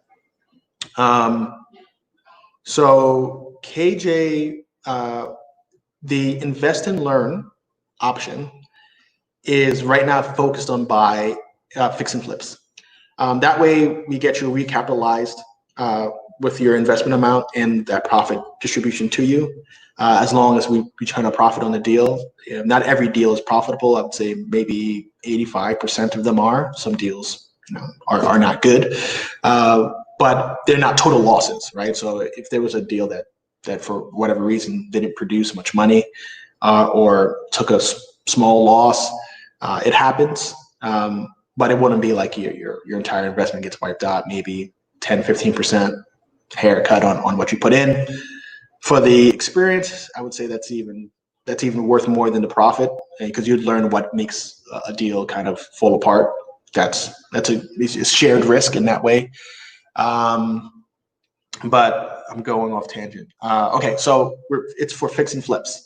So KJ, the invest and learn option is right now focused on buy, fix and flips. That way we get you recapitalized with your investment amount and that profit distribution to you. As long as we turn a profit on the deal. You know, not every deal is profitable. I would say maybe 85% of them are. Some deals, you know, are not good, but they're not total losses, right? So if there was a deal that for whatever reason didn't produce much money or took a small loss, it happens, but it wouldn't be like your entire investment gets wiped out. Maybe 10-15% haircut on what you put in. For the experience, I would say that's even worth more than the profit, because you'd learn what makes a deal kind of fall apart. It's shared risk in that way. But I'm going off tangent. Okay, so it's for fix and flips,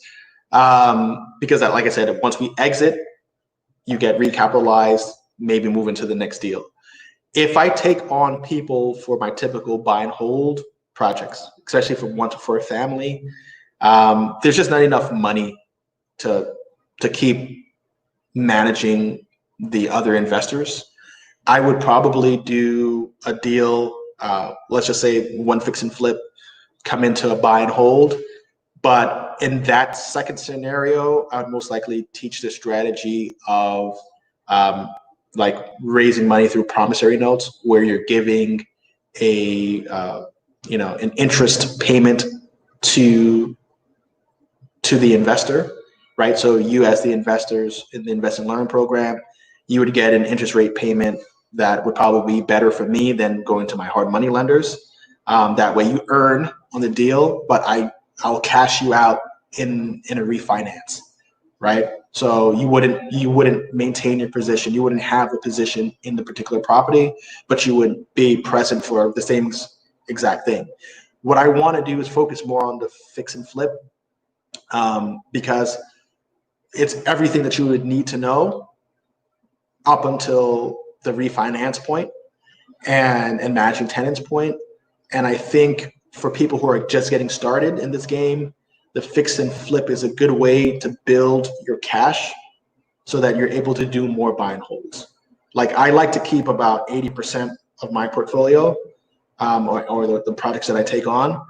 because like I said, once we exit, you get recapitalized, maybe move into the next deal. If I take on people for my typical buy and hold projects, especially for a family, there's just not enough money to keep managing the other investors. I would probably do a deal, let's just say one fix and flip, come into a buy and hold. But in that second scenario, I would most likely teach the strategy of like raising money through promissory notes, where you're giving an interest payment to the investor, right? So you, as the investors in the Invest and Learn program, you would get an interest rate payment that would probably be better for me than going to my hard money lenders. That way you earn on the deal, but I'll cash you out in a refinance, right? So you wouldn't maintain your position. You wouldn't have a position in the particular property, but you would be present for the same exact thing. What I want to do is focus more on the fix and flip, because it's everything that you would need to know up until the refinance point and managing tenants point. And I think for people who are just getting started in this game, the fix and flip is a good way to build your cash so that you're able to do more buy and holds. Like, I like to keep about 80% of my portfolio, or the projects that I take on,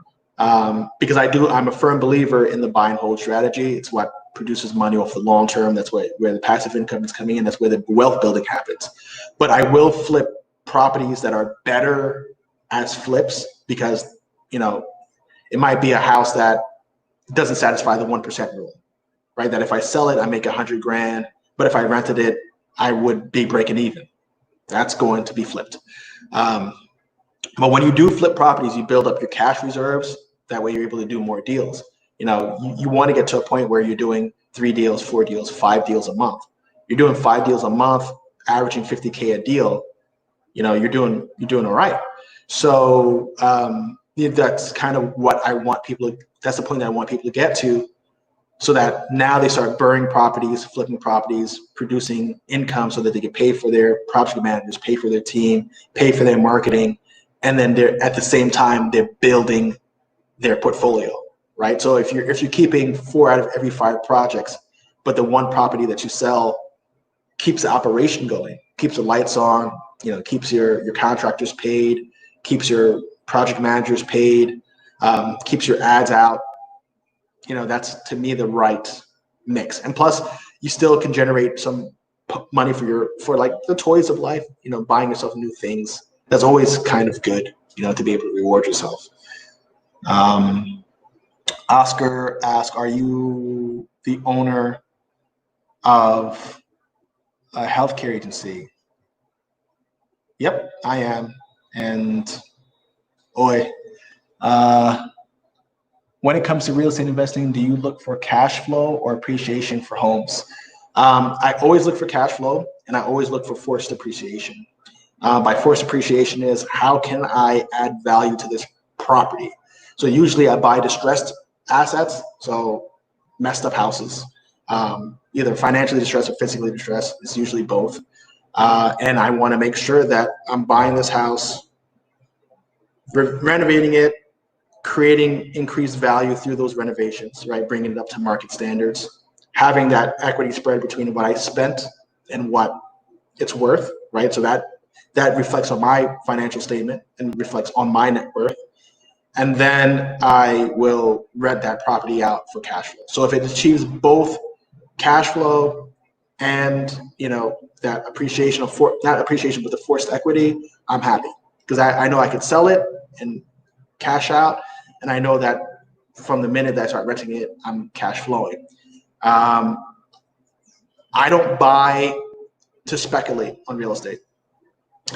because I'm a firm believer in the buy and hold strategy. It's what produces money off the long term. That's where the passive income is coming in. That's where the wealth building happens. But I will flip properties that are better as flips, because it might be a house that doesn't satisfy the 1% rule, right? That if I sell it, I make $100,000, but if I rented it, I would be breaking even. That's going to be flipped. But when you do flip properties, you build up your cash reserves. That way you're able to do more deals. You want to get to a point where you're doing 3 deals, 4 deals, 5 deals a month. You're doing 5 deals a month, averaging $50K a deal. You're doing all right. So that's kind of what I want people. That's the point that I want people to get to, so that now they start burning properties, flipping properties, producing income, so that they can pay for their property managers, pay for their team, pay for their marketing, and then they're at the same time they're building their portfolio, right? So if you're keeping 4 out of every 5 projects, but the one property that you sell keeps the operation going, keeps the lights on, keeps your contractors paid, keeps your project managers paid, keeps your ads out, that's, to me, the right mix. And plus, you still can generate some money for like the toys of life, buying yourself new things. That's always kind of good, to be able to reward yourself. Oscar asks, are you the owner of a healthcare agency? Yep, I am. And when it comes to real estate investing, do you look for cash flow or appreciation for homes? I always look for cash flow, and I always look for forced appreciation. By forced appreciation is, how can I add value to this property? So usually I buy distressed assets, so messed up houses, either financially distressed or physically distressed. It's usually both. And I want to make sure that I'm buying this house, renovating it, creating increased value through those renovations, right? Bringing it up to market standards, having that equity spread between what I spent and what it's worth, right? So that reflects on my financial statement and reflects on my net worth. And then I will rent that property out for cash flow. So if it achieves both cash flow and that appreciation of not appreciation, but the forced equity, I'm happy, because I know I could sell it and cash out. And I know that from the minute that I start renting it, I'm cash flowing. I don't buy to speculate on real estate.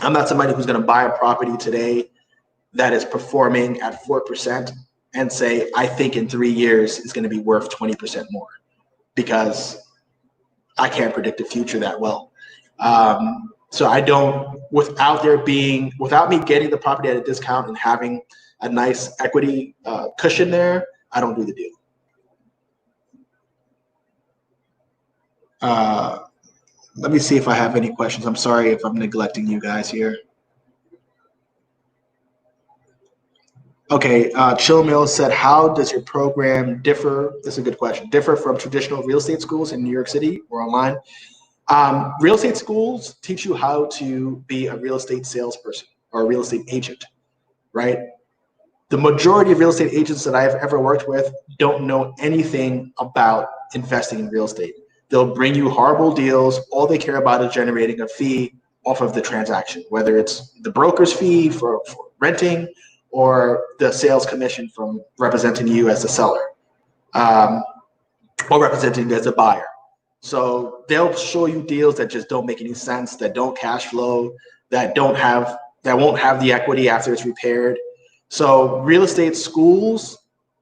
I'm not somebody who's going to buy a property today that is performing at 4% and say, I think in 3 years it's going to be worth 20% more, because I can't predict the future that well. So I don't, without me getting the property at a discount and having a nice equity cushion there, I don't do the deal. Let me see if I have any questions. I'm sorry if I'm neglecting you guys here. Okay, Chill Mill said, how does your program differ? This is a good question. Differ from traditional real estate schools in New York City or online? Real estate schools teach you how to be a real estate salesperson or a real estate agent, right? The majority of real estate agents that I've ever worked with don't know anything about investing in real estate. They'll bring you horrible deals. All they care about is generating a fee off of the transaction, whether it's the broker's fee for renting, or the sales commission from representing you as the seller, or representing you as a buyer. So they'll show you deals that just don't make any sense, that don't cash flow, that won't have the equity after it's repaired. So real estate schools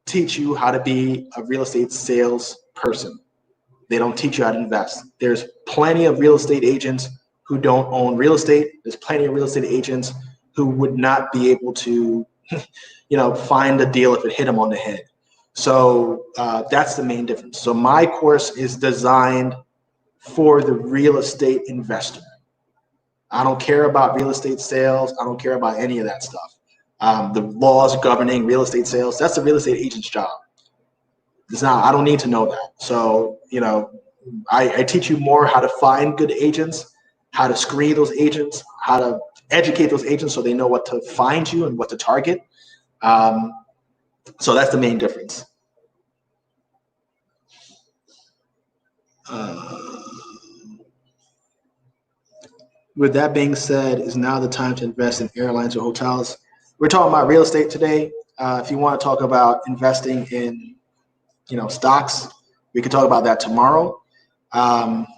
teach you how to be a real estate sales person. They don't teach you how to invest. There's plenty of real estate agents who don't own real estate. There's plenty of real estate agents who would not be able to, find a deal if it hit them on the head. So that's the main difference. So my course is designed for the real estate investor. I don't care about real estate sales. I don't care about any of that stuff. The laws governing real estate sales, that's the real estate agent's job. It's not, I don't need to know that. So, I teach you more how to find good agents, how to screen those agents, how to educate those agents so they know what to find you and what to target. So that's the main difference. With that being said, is now the time to invest in airlines or hotels? We're talking about real estate today. If you want to talk about investing in, stocks, we could talk about that tomorrow. But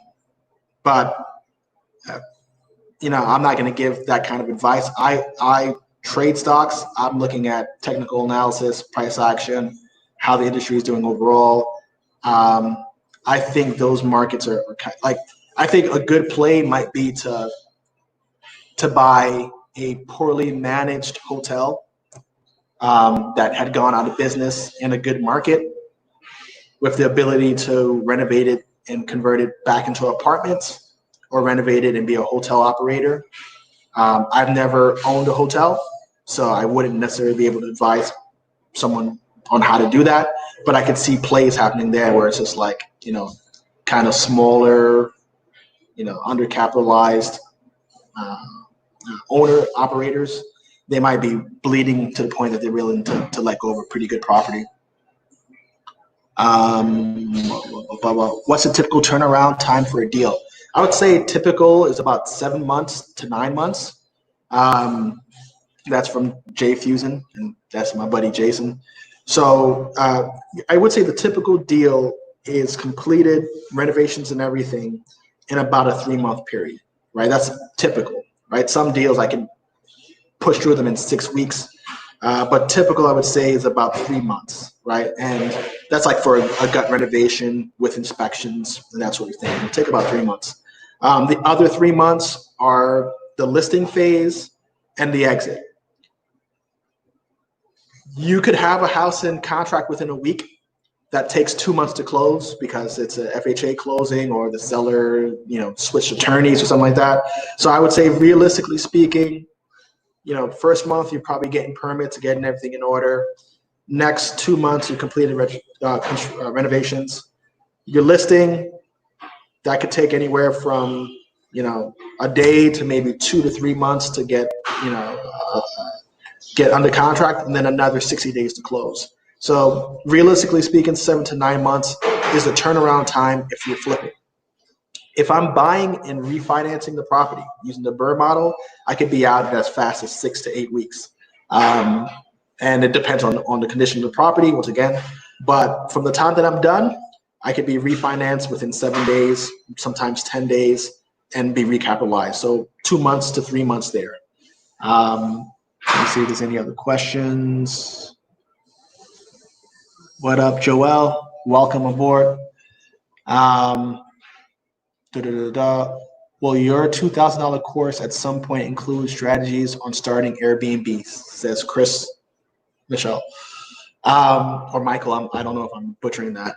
I'm not going to give that kind of advice. I trade stocks. I'm looking at technical analysis, price action, how the industry is doing overall. I think those markets are like, I think a good play might be to buy a poorly managed hotel that had gone out of business in a good market with the ability to renovate it and convert it back into apartments, or renovate it and be a hotel operator. I've never owned a hotel, so I wouldn't necessarily be able to advise someone on how to do that, but I could see plays happening there where it's just like, kind of smaller, undercapitalized owner operators. They might be bleeding to the point that they're willing to let go of a pretty good property. What's the typical turnaround time for a deal? I would say typical is about 7 months to 9 months. That's from Jay Fusen, and that's my buddy Jason. So I would say the typical deal is completed, renovations and everything, in about a 3-month period, right? That's typical, right? Some deals I can push through them in 6 weeks, but typical I would say is about 3 months, right? And that's like for a gut renovation with inspections and that sort of thing. It'll take about 3 months. The other 3 months are the listing phase and the exit. You could have a house in contract within a week that takes 2 months to close because it's a FHA closing, or the seller, switched attorneys or something like that. So I would say, realistically speaking, first month you're probably getting permits, getting everything in order. Next 2 months you completed renovations. Your listing, that could take anywhere from a day to maybe 2 to 3 months to get get under contract, and then another 60 days to close. So realistically speaking, 7 to 9 months is the turnaround time if you're flipping. If I'm buying and refinancing the property using the BRRRR model, I could be out as fast as 6 to 8 weeks. And it depends on the condition of the property, once again. But from the time that I'm done, I could be refinanced within 7 days, sometimes 10 days, and be recapitalized. So 2 months to 3 months there. Let me see if there's any other questions. What up, Joel? Welcome aboard. Will your $2,000 course at some point include strategies on starting Airbnb? Says Chris Michelle. Or Michael, I don't know if I'm butchering that.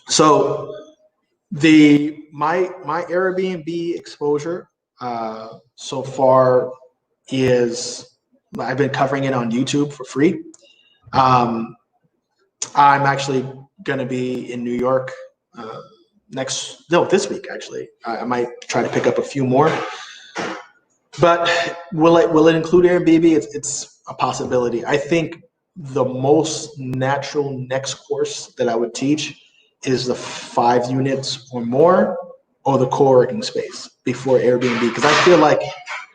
So my Airbnb exposure so far is, I've been covering it on YouTube for free. I'm actually going to be in New York this week, actually. I might try to pick up a few more. But will it include Airbnb? It's a possibility. I think the most natural next course that I would teach is the 5 units or more, or the co-working space before Airbnb, because I feel like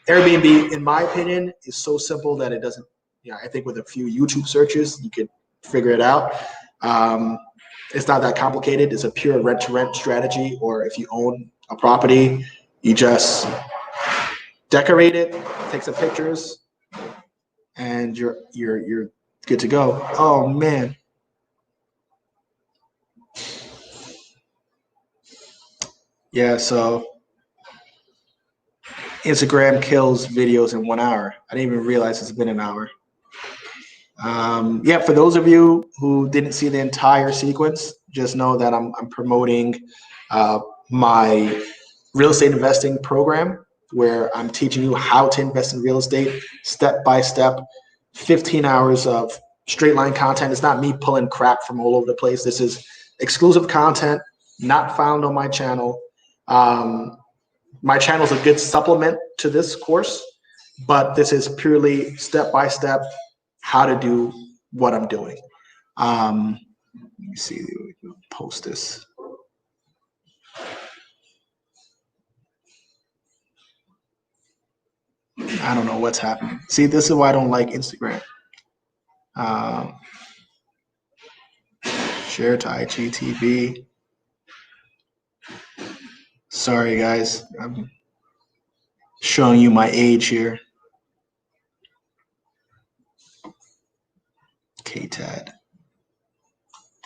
Airbnb, in my opinion, is so simple that it doesn't, I think with a few YouTube searches, you could figure it out. It's not that complicated. It's a pure rent-to-rent strategy, or if you own a property, you just decorate it, take some pictures, and you're good to go. Oh man. Yeah, so Instagram kills videos in 1 hour. I didn't even realize it's been an hour. Yeah, for those of you who didn't see the entire sequence, just know that I'm promoting my real estate investing program, where I'm teaching you how to invest in real estate step by step, 15 hours of straight line content. It's not me pulling crap from all over the place. This is exclusive content, not found on my channel. My channel is a good supplement to this course, but this is purely step by step how to do what I'm doing. Let me see, post this. I don't know what's happening. See, this is why I don't like Instagram. Share to IGTV. Sorry, guys. I'm showing you my age here. KTAD.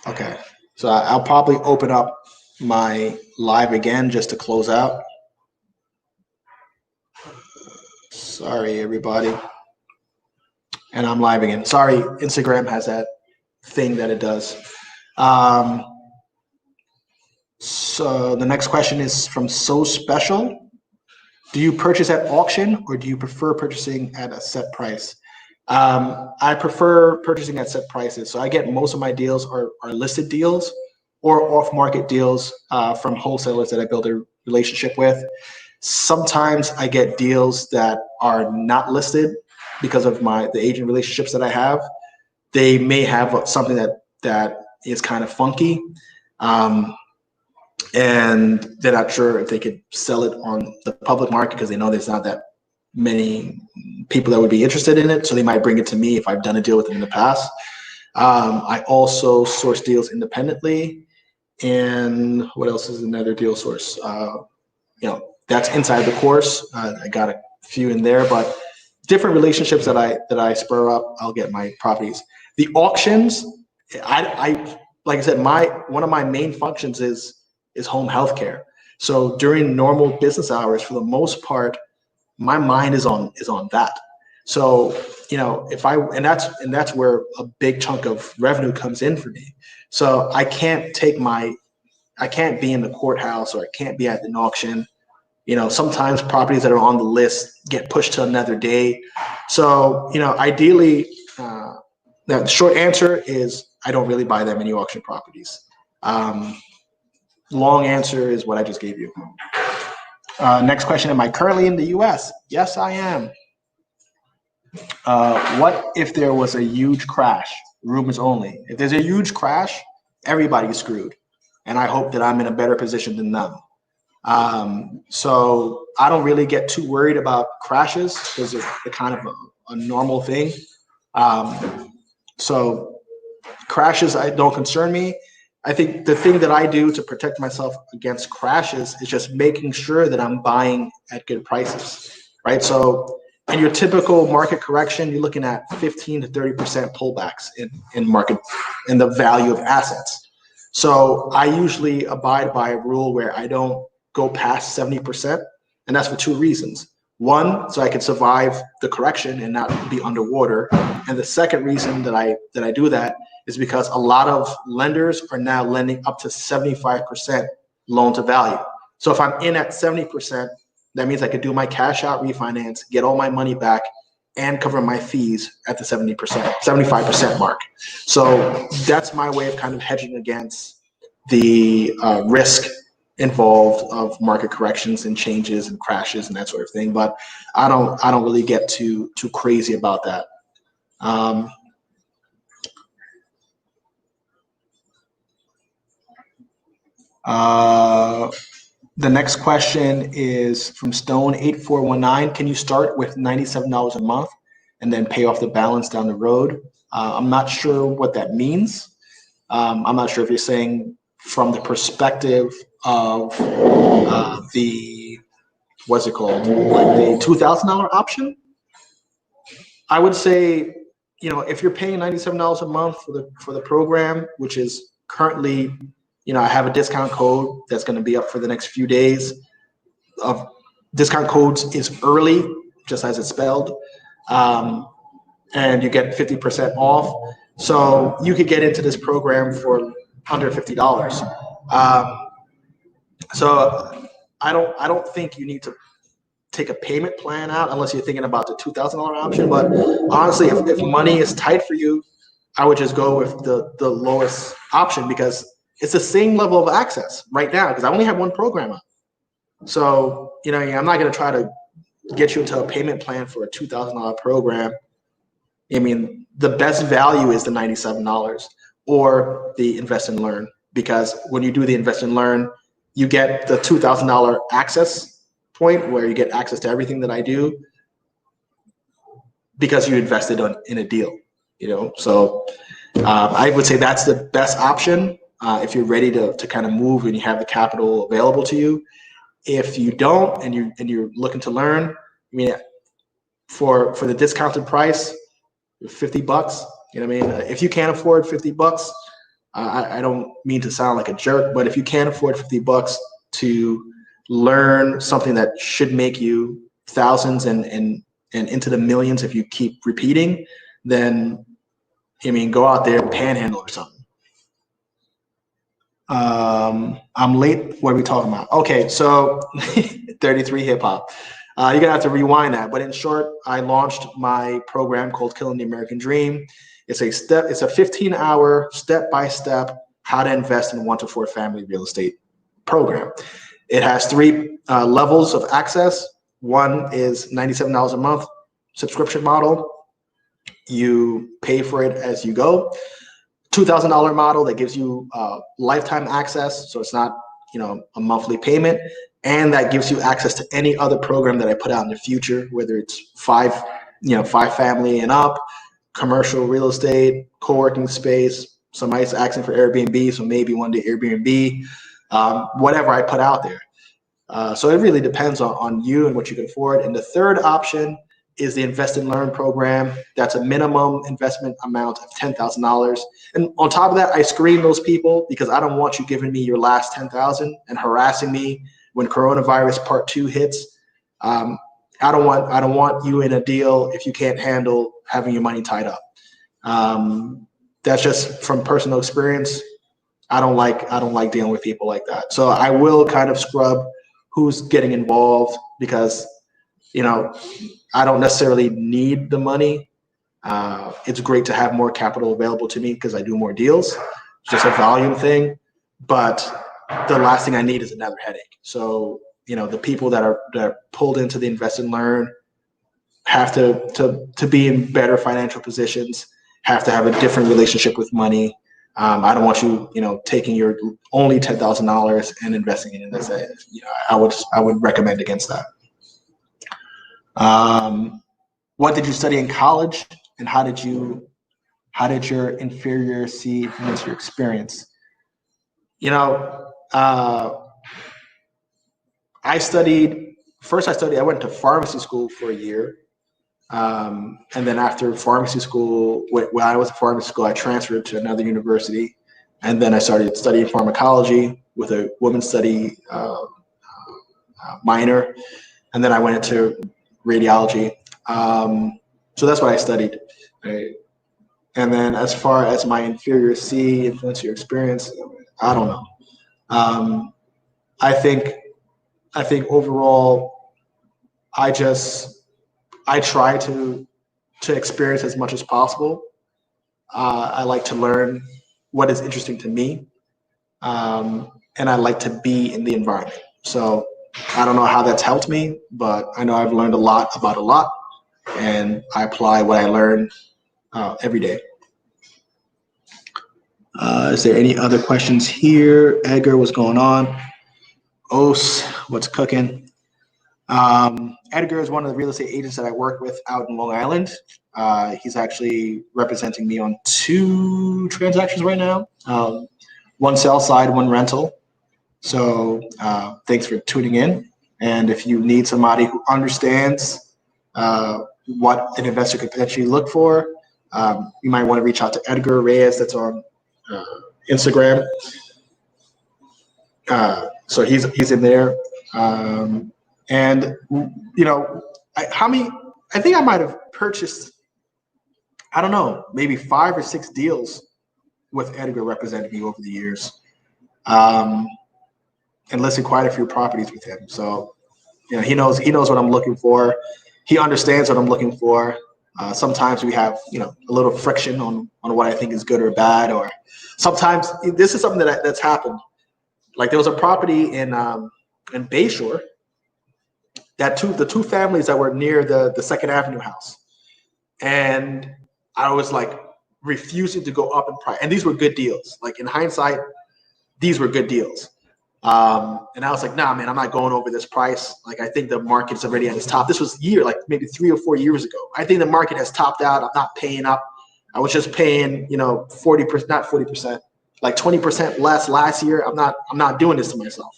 Okay, so I'll probably open up my live again just to close out. Sorry, everybody. And I'm live again. Sorry, Instagram has that thing that it does. So the next question is from So Special. Do you purchase at auction, or do you prefer purchasing at a set price? I prefer purchasing at set prices. So I get most of my deals are listed deals or off-market deals from wholesalers that I build a relationship with. Sometimes I get deals that are not listed because of the agent relationships that I have. They may have something that is kind of funky, and they're not sure if they could sell it on the public market because they know there's not that many people that would be interested in it. So they might bring it to me if I've done a deal with them in the past. I also source deals independently. And what else is another deal source? That's inside the course. I got a few in there, but different relationships that I spur up, I'll get my properties. The auctions, I like I said, one of my main functions is home healthcare. So during normal business hours, for the most part, my mind is on that. So that's where a big chunk of revenue comes in for me. So I can't be in the courthouse, or I can't be at an auction. Sometimes properties that are on the list get pushed to another day. So ideally, the short answer is I don't really buy that many auction properties. Long answer is what I just gave you. Next question, am I currently in the US? Yes, I am. What if there was a huge crash? Rumors only. If there's a huge crash, everybody's screwed. And I hope that I'm in a better position than them. So I don't really get too worried about crashes because they're kind of a normal thing. So crashes don't concern me. I think the thing that I do to protect myself against crashes is just making sure that I'm buying at good prices, right? So in your typical market correction, you're looking at 15 to 30% pullbacks in the value of assets. So I usually abide by a rule where I don't go past 70%, and that's for two reasons. One, so I can survive the correction and not be underwater. And the second reason that I do that is because a lot of lenders are now lending up to 75% loan to value. So if I'm in at 70%, that means I could do my cash out refinance, get all my money back, and cover my fees at the 75% mark. So that's my way of kind of hedging against the risk involved of market corrections and changes and crashes and that sort of thing. But I don't really get too crazy about that. The next question is from Stone8419. Can you start with $97 a month and then pay off the balance down the road? I'm not sure what that means. I'm not sure if you're saying from the perspective of the, what's it called, like the $2,000 option. I would say, if you're paying $97 a month for the program, which is currently, I have a discount code that's going to be up for the next few days. Of discount codes is early, just as it's spelled, and you get 50% off. So you could get into this program for under $50. So I don't think you need to take a payment plan out unless you're thinking about the $2,000 option. But honestly, if money is tight for you, I would just go with the lowest option, because it's the same level of access right now, because I only have one program up. So, I'm not going to try to get you into a payment plan for a $2,000 program. I mean, the best value is the $97 or the Invest and Learn, because when you do the Invest and Learn, you get the $2,000 access point where you get access to everything that I do because you invested in a deal, So I would say that's the best option if you're ready to kind of move and you have the capital available to you. If you don't and you're looking to learn, I mean, for the discounted price, $50, if you can't afford $50, I don't mean to sound like a jerk, but if you can't afford $50 to learn something that should make you thousands and into the millions if you keep repeating, then go out there and panhandle or something. I'm late. What are we talking about? Okay, so 33 hip hop. You're gonna have to rewind that. But in short, I launched my program called Killing the American Dream. It's a 15-hour step-by-step how to invest in 1 to 4 family real estate program. It has 3 levels of access. One is $97 a month subscription model. You pay for it as you go. $2,000 model that gives you lifetime access, so it's not a monthly payment, and that gives you access to any other program that I put out in the future, whether it's 5 family and up, commercial real estate, co-working space. Somebody's asking for Airbnb, so maybe one day Airbnb, whatever I put out there. So it really depends on you and what you can afford. And the third option is the Invest and Learn program. That's a minimum investment amount of $10,000. And on top of that, I screen those people because I don't want you giving me your last $10,000 and harassing me when coronavirus part 2 hits. I don't want you in a deal if you can't handle having your money tied up. That's just from personal experience. I don't like dealing with people like that. So I will kind of scrub who's getting involved because, I don't necessarily need the money. It's great to have more capital available to me because I do more deals. It's just a volume thing. But the last thing I need is another headache. So, the people that are pulled into the Invest and Learn have to be in better financial positions, have to have a different relationship with money. I don't want you, taking your only $10,000 and investing it in this. I would recommend against that. What did you study in college, and how did your inferior C influence your experience? I went to pharmacy school for a year. And then after pharmacy school, when I was at pharmacy school, I transferred to another university. And then I started studying pharmacology with a women's study minor. And then I went into radiology. So that's what I studied. Right? And then as far as my inferior C influence your experience, I don't know. I think overall, I try to experience as much as possible. I like to learn what is interesting to me. And I like to be in the environment. So I don't know how that's helped me, but I know I've learned a lot about a lot, and I apply what I learn every day. Is there any other questions here? Edgar, what's going on? Os, what's cooking? Edgar is one of the real estate agents that I work with out in Long Island. He's actually representing me on 2 transactions right now. One sell side, one rental. So thanks for tuning in. And if you need somebody who understands what an investor could potentially look for, you might want to reach out to Edgar Reyes. That's on Instagram. So he's in there. And you know, I think I might have purchased, I don't know, maybe 5 or 6 deals with Edgar representing me over the years, and listed quite a few properties with him. So, you know, he knows what I'm looking for. He understands what I'm looking for. Sometimes we have, you know, a little friction on what I think is good or bad, or sometimes this is something that's happened. Like there was a property in Bayshore that the 2 families that were near the Second Avenue house, and I was like refusing to go up in price. And these were good deals. Like in hindsight, these were good deals. And I was like, nah, man, I'm not going over this price. Like I think the market's already at its top. This was like maybe 3 or 4 years ago. I think the market has topped out. I'm not paying up. I was just paying, you know, 40%, not 40%, like 20% less last year. I'm not doing this to myself.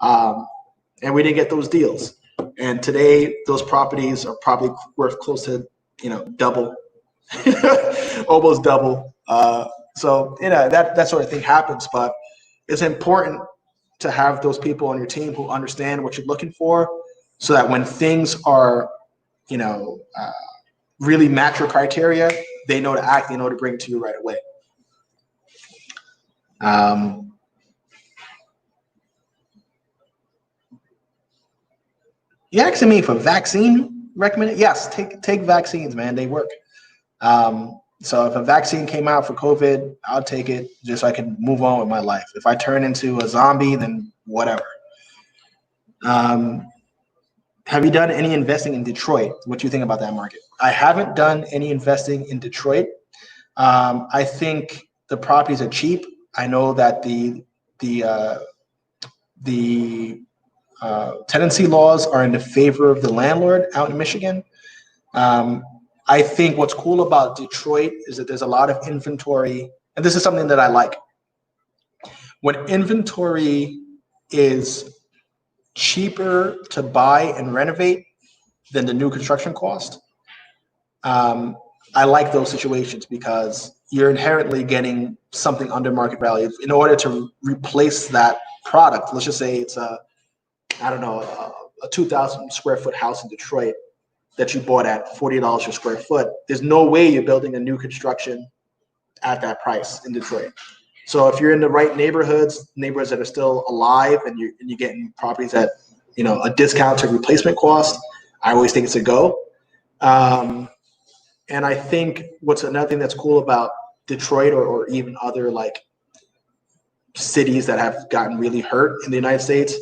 And we didn't get those deals. And today those properties are probably worth close to, you know, double, almost double. So, you know, that sort of thing happens, but it's important to have those people on your team who understand what you're looking for, so that when things are, you know, really match your criteria, they know to act, they know to bring it to you right away. You asking me for vaccine recommended? Yes, take vaccines, man. They work. So if a vaccine came out for COVID, I'll take it just so I can move on with my life. If I turn into a zombie, then whatever. Have you done any investing in Detroit? What do you think about that market? I haven't done any investing in Detroit. I think the properties are cheap. I know that the tenancy laws are in the favor of the landlord out in Michigan. I think what's cool about Detroit is that there's a lot of inventory, and this is something that I like. When inventory is cheaper to buy and renovate than the new construction cost, I like those situations because you're inherently getting something under market value. In order to replace that product, let's just say it's a 2,000 square foot house in Detroit that you bought at $40 per square foot. There's no way you're building a new construction at that price in Detroit. So if you're in the right neighborhoods that are still alive, and you're getting properties at, you know, a discount to replacement cost, I always think it's a go. And I think what's another thing that's cool about Detroit or even other like cities that have gotten really hurt in the United States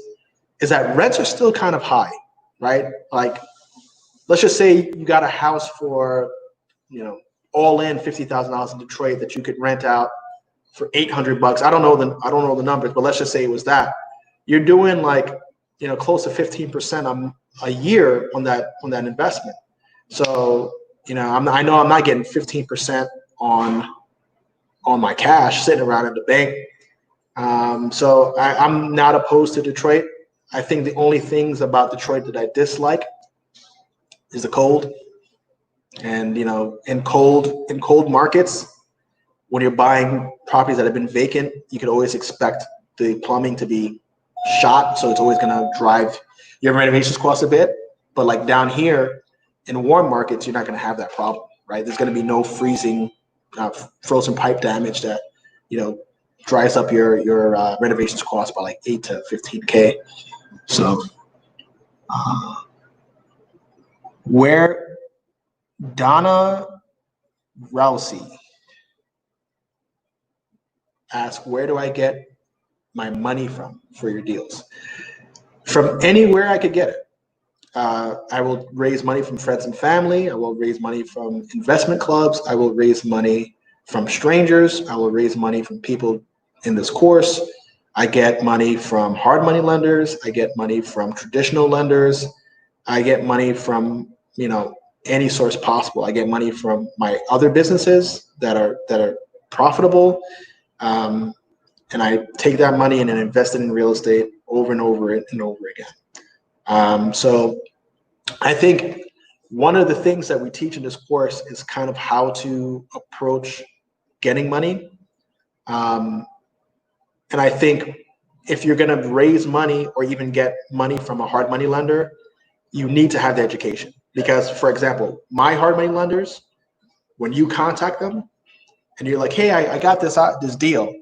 is that rents are still kind of high, right? Like, let's just say you got a house for, you know, all in $50,000 in Detroit that you could rent out for $800. I don't know the numbers, but let's just say it was that. You're doing like, you know, close to 15% a year on that investment. So, you know, I know I'm not getting 15% on my cash sitting around in the bank. So I'm not opposed to Detroit. I think the only things about Detroit that I dislike is the cold. And, you know, in cold markets, when you're buying properties that have been vacant, you could always expect the plumbing to be shot. So it's always going to drive your renovations cost a bit. But like down here in warm markets, you're not going to have that problem, right? There's going to be no frozen pipe damage that, you know, dries up your renovations cost by like 8 to 15K. So where Donna Rousey asks, where do I get my money from for your deals? From anywhere I could get it. I will raise money from friends and family. I will raise money from investment clubs. I will raise money from strangers. I will raise money from people in this course. I get money from hard money lenders. I get money from traditional lenders. I get money from, any source possible. I get money from my other businesses that are profitable. Um, and I take that money and then invest it in real estate over and over and over again. So I think one of the things that we teach in this course is kind of how to approach getting money. And I think if you're going to raise money or even get money from a hard money lender, you need to have the education. Because, for example, my hard money lenders, when you contact them and you're like, hey, I got this deal,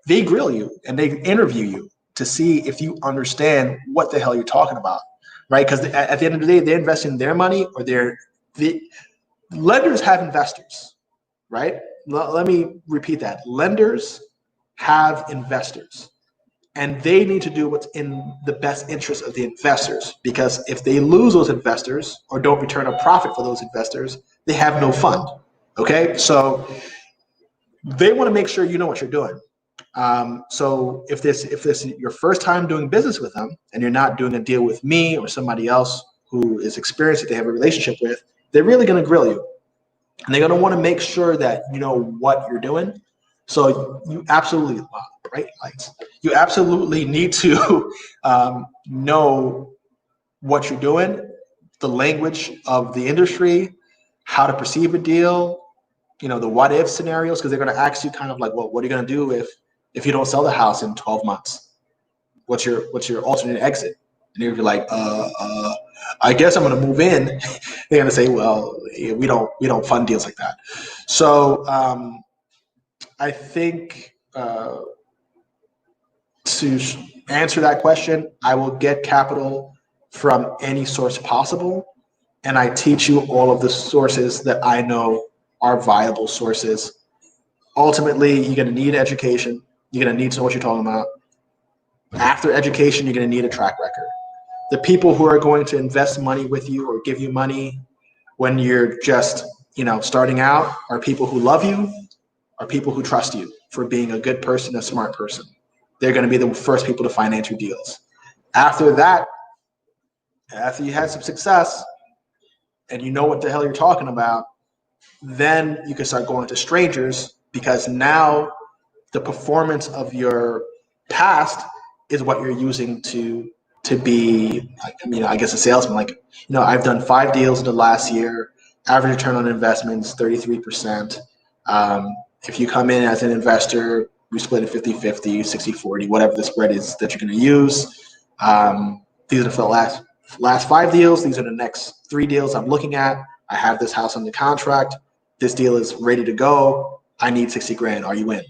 they grill you and they interview you to see if you understand what the hell you're talking about, right? Because at the end of the day, they're investing their money, or the lenders have investors, right? Let me repeat that. Lenders have investors, and they need to do what's in the best interest of the investors, because if they lose those investors or don't return a profit for those investors, they have no fund. Okay, so they want to make sure you know what you're doing. So if this is your first time doing business with them and you're not doing a deal with me or somebody else who is experienced that they have a relationship with, they're really going to grill you, and they're going to want to make sure that you know what you're doing. So you absolutely, bright lights. You absolutely need to know what you're doing, the language of the industry, how to perceive a deal, the what if scenarios, because they're going to ask you kind of like, well, what are you going to do if you don't sell the house in 12 months? What's your alternate exit? And you're like, I guess I'm going to move in. They're going to say, well, we don't fund deals like that. So I think to answer that question, I will get capital from any source possible, and I teach you all of the sources that I know are viable sources. Ultimately, you're going to need education. You're going to need to know what you're talking about. After education, you're going to need a track record. The people who are going to invest money with you or give you money when you're just, starting out are people who love you, are people who trust you for being a good person, a smart person. They're going to be the first people to finance your deals. After that, after you had some success and you know what the hell you're talking about, then you can start going to strangers, because now the performance of your past is what you're using to be, I guess, a salesman. Like, I've done 5 deals in the last year. Average return on investments 33%. If you come in as an investor, we split it 50-50, 60-40, whatever the spread is that you're going to use. These are for the last 5 deals. These are the next 3 deals I'm looking at. I have this house under contract. This deal is ready to go. I need 60 grand. Are you in?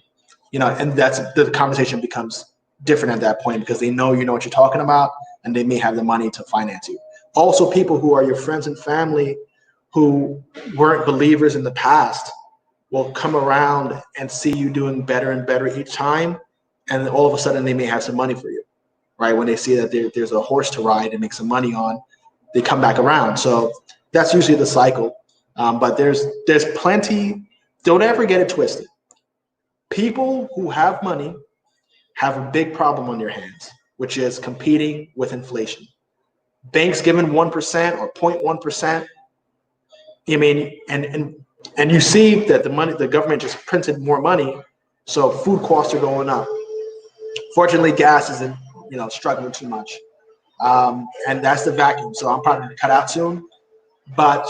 And that's the conversation becomes different at that point, because they know you know what you're talking about, and they may have the money to finance you. Also, people who are your friends and family who weren't believers in the past will come around and see you doing better and better each time, and all of a sudden they may have some money for you, right? When they see that there's a horse to ride and make some money on, they come back around. So that's usually the cycle. But there's plenty. Don't ever get it twisted. People who have money have a big problem on their hands, which is competing with inflation. Banks giving 1% or 0.1%. And you see that the government just printed more money, so food costs are going up. Fortunately, gas isn't, struggling too much, and that's the vacuum. So I'm probably going to cut out soon. But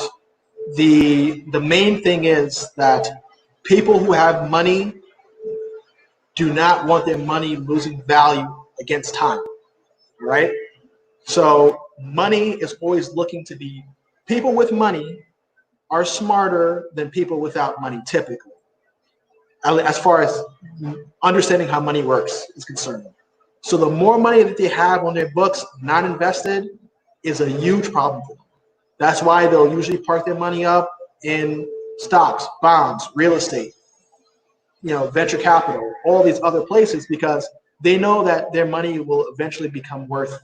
the main thing is that people who have money do not want their money losing value against time, right? So money is always looking to be. People with money are smarter than people without money, typically, as far as understanding how money works is concerned. So the more money that they have on their books, not invested, is a huge problem for them. That's why they'll usually park their money up in stocks, bonds, real estate, venture capital, all these other places, because they know that their money will eventually become worth,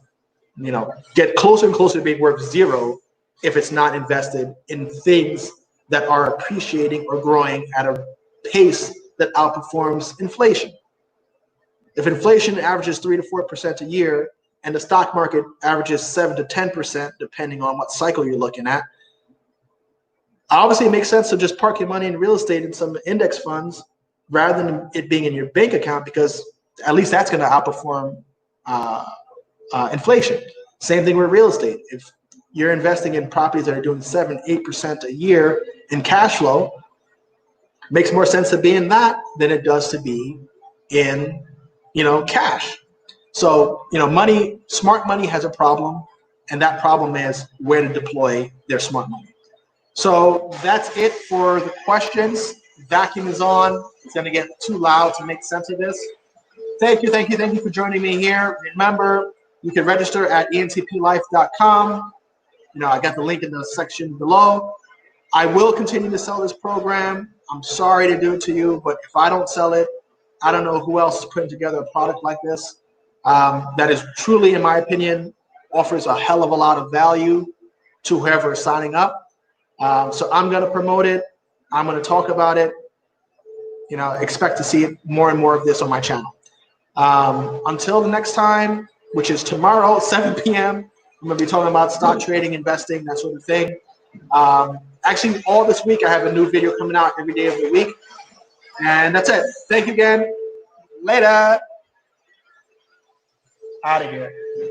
get closer and closer to being worth zero if it's not invested in things that are appreciating or growing at a pace that outperforms inflation. If inflation averages 3 to 4% a year and the stock market averages 7 to 10%, depending on what cycle you're looking at, obviously it makes sense to just park your money in real estate in some index funds rather than it being in your bank account, because at least that's going to outperform inflation. Same thing with real estate. If you're investing in properties that are doing 7, 8% a year in cash flow, makes more sense to be in that than it does to be in, cash. So, money, smart money has a problem, and that problem is where to deploy their smart money. So that's it for the questions. Vacuum is on. It's going to get too loud to make sense of this. Thank you for joining me here. Remember, you can register at entplife.com. I got the link in the section below. I will continue to sell this program. I'm sorry to do it to you, but if I don't sell it, I don't know who else is putting together a product like this that is truly, in my opinion, offers a hell of a lot of value to whoever is signing up. So I'm going to promote it. I'm going to talk about it. Expect to see more and more of this on my channel. Until the next time, which is tomorrow, 7 p.m., I'm going to be talking about stock trading, investing, that sort of thing. Actually, all this week, I have a new video coming out every day of the week. And that's it. Thank you again. Later. Out of here.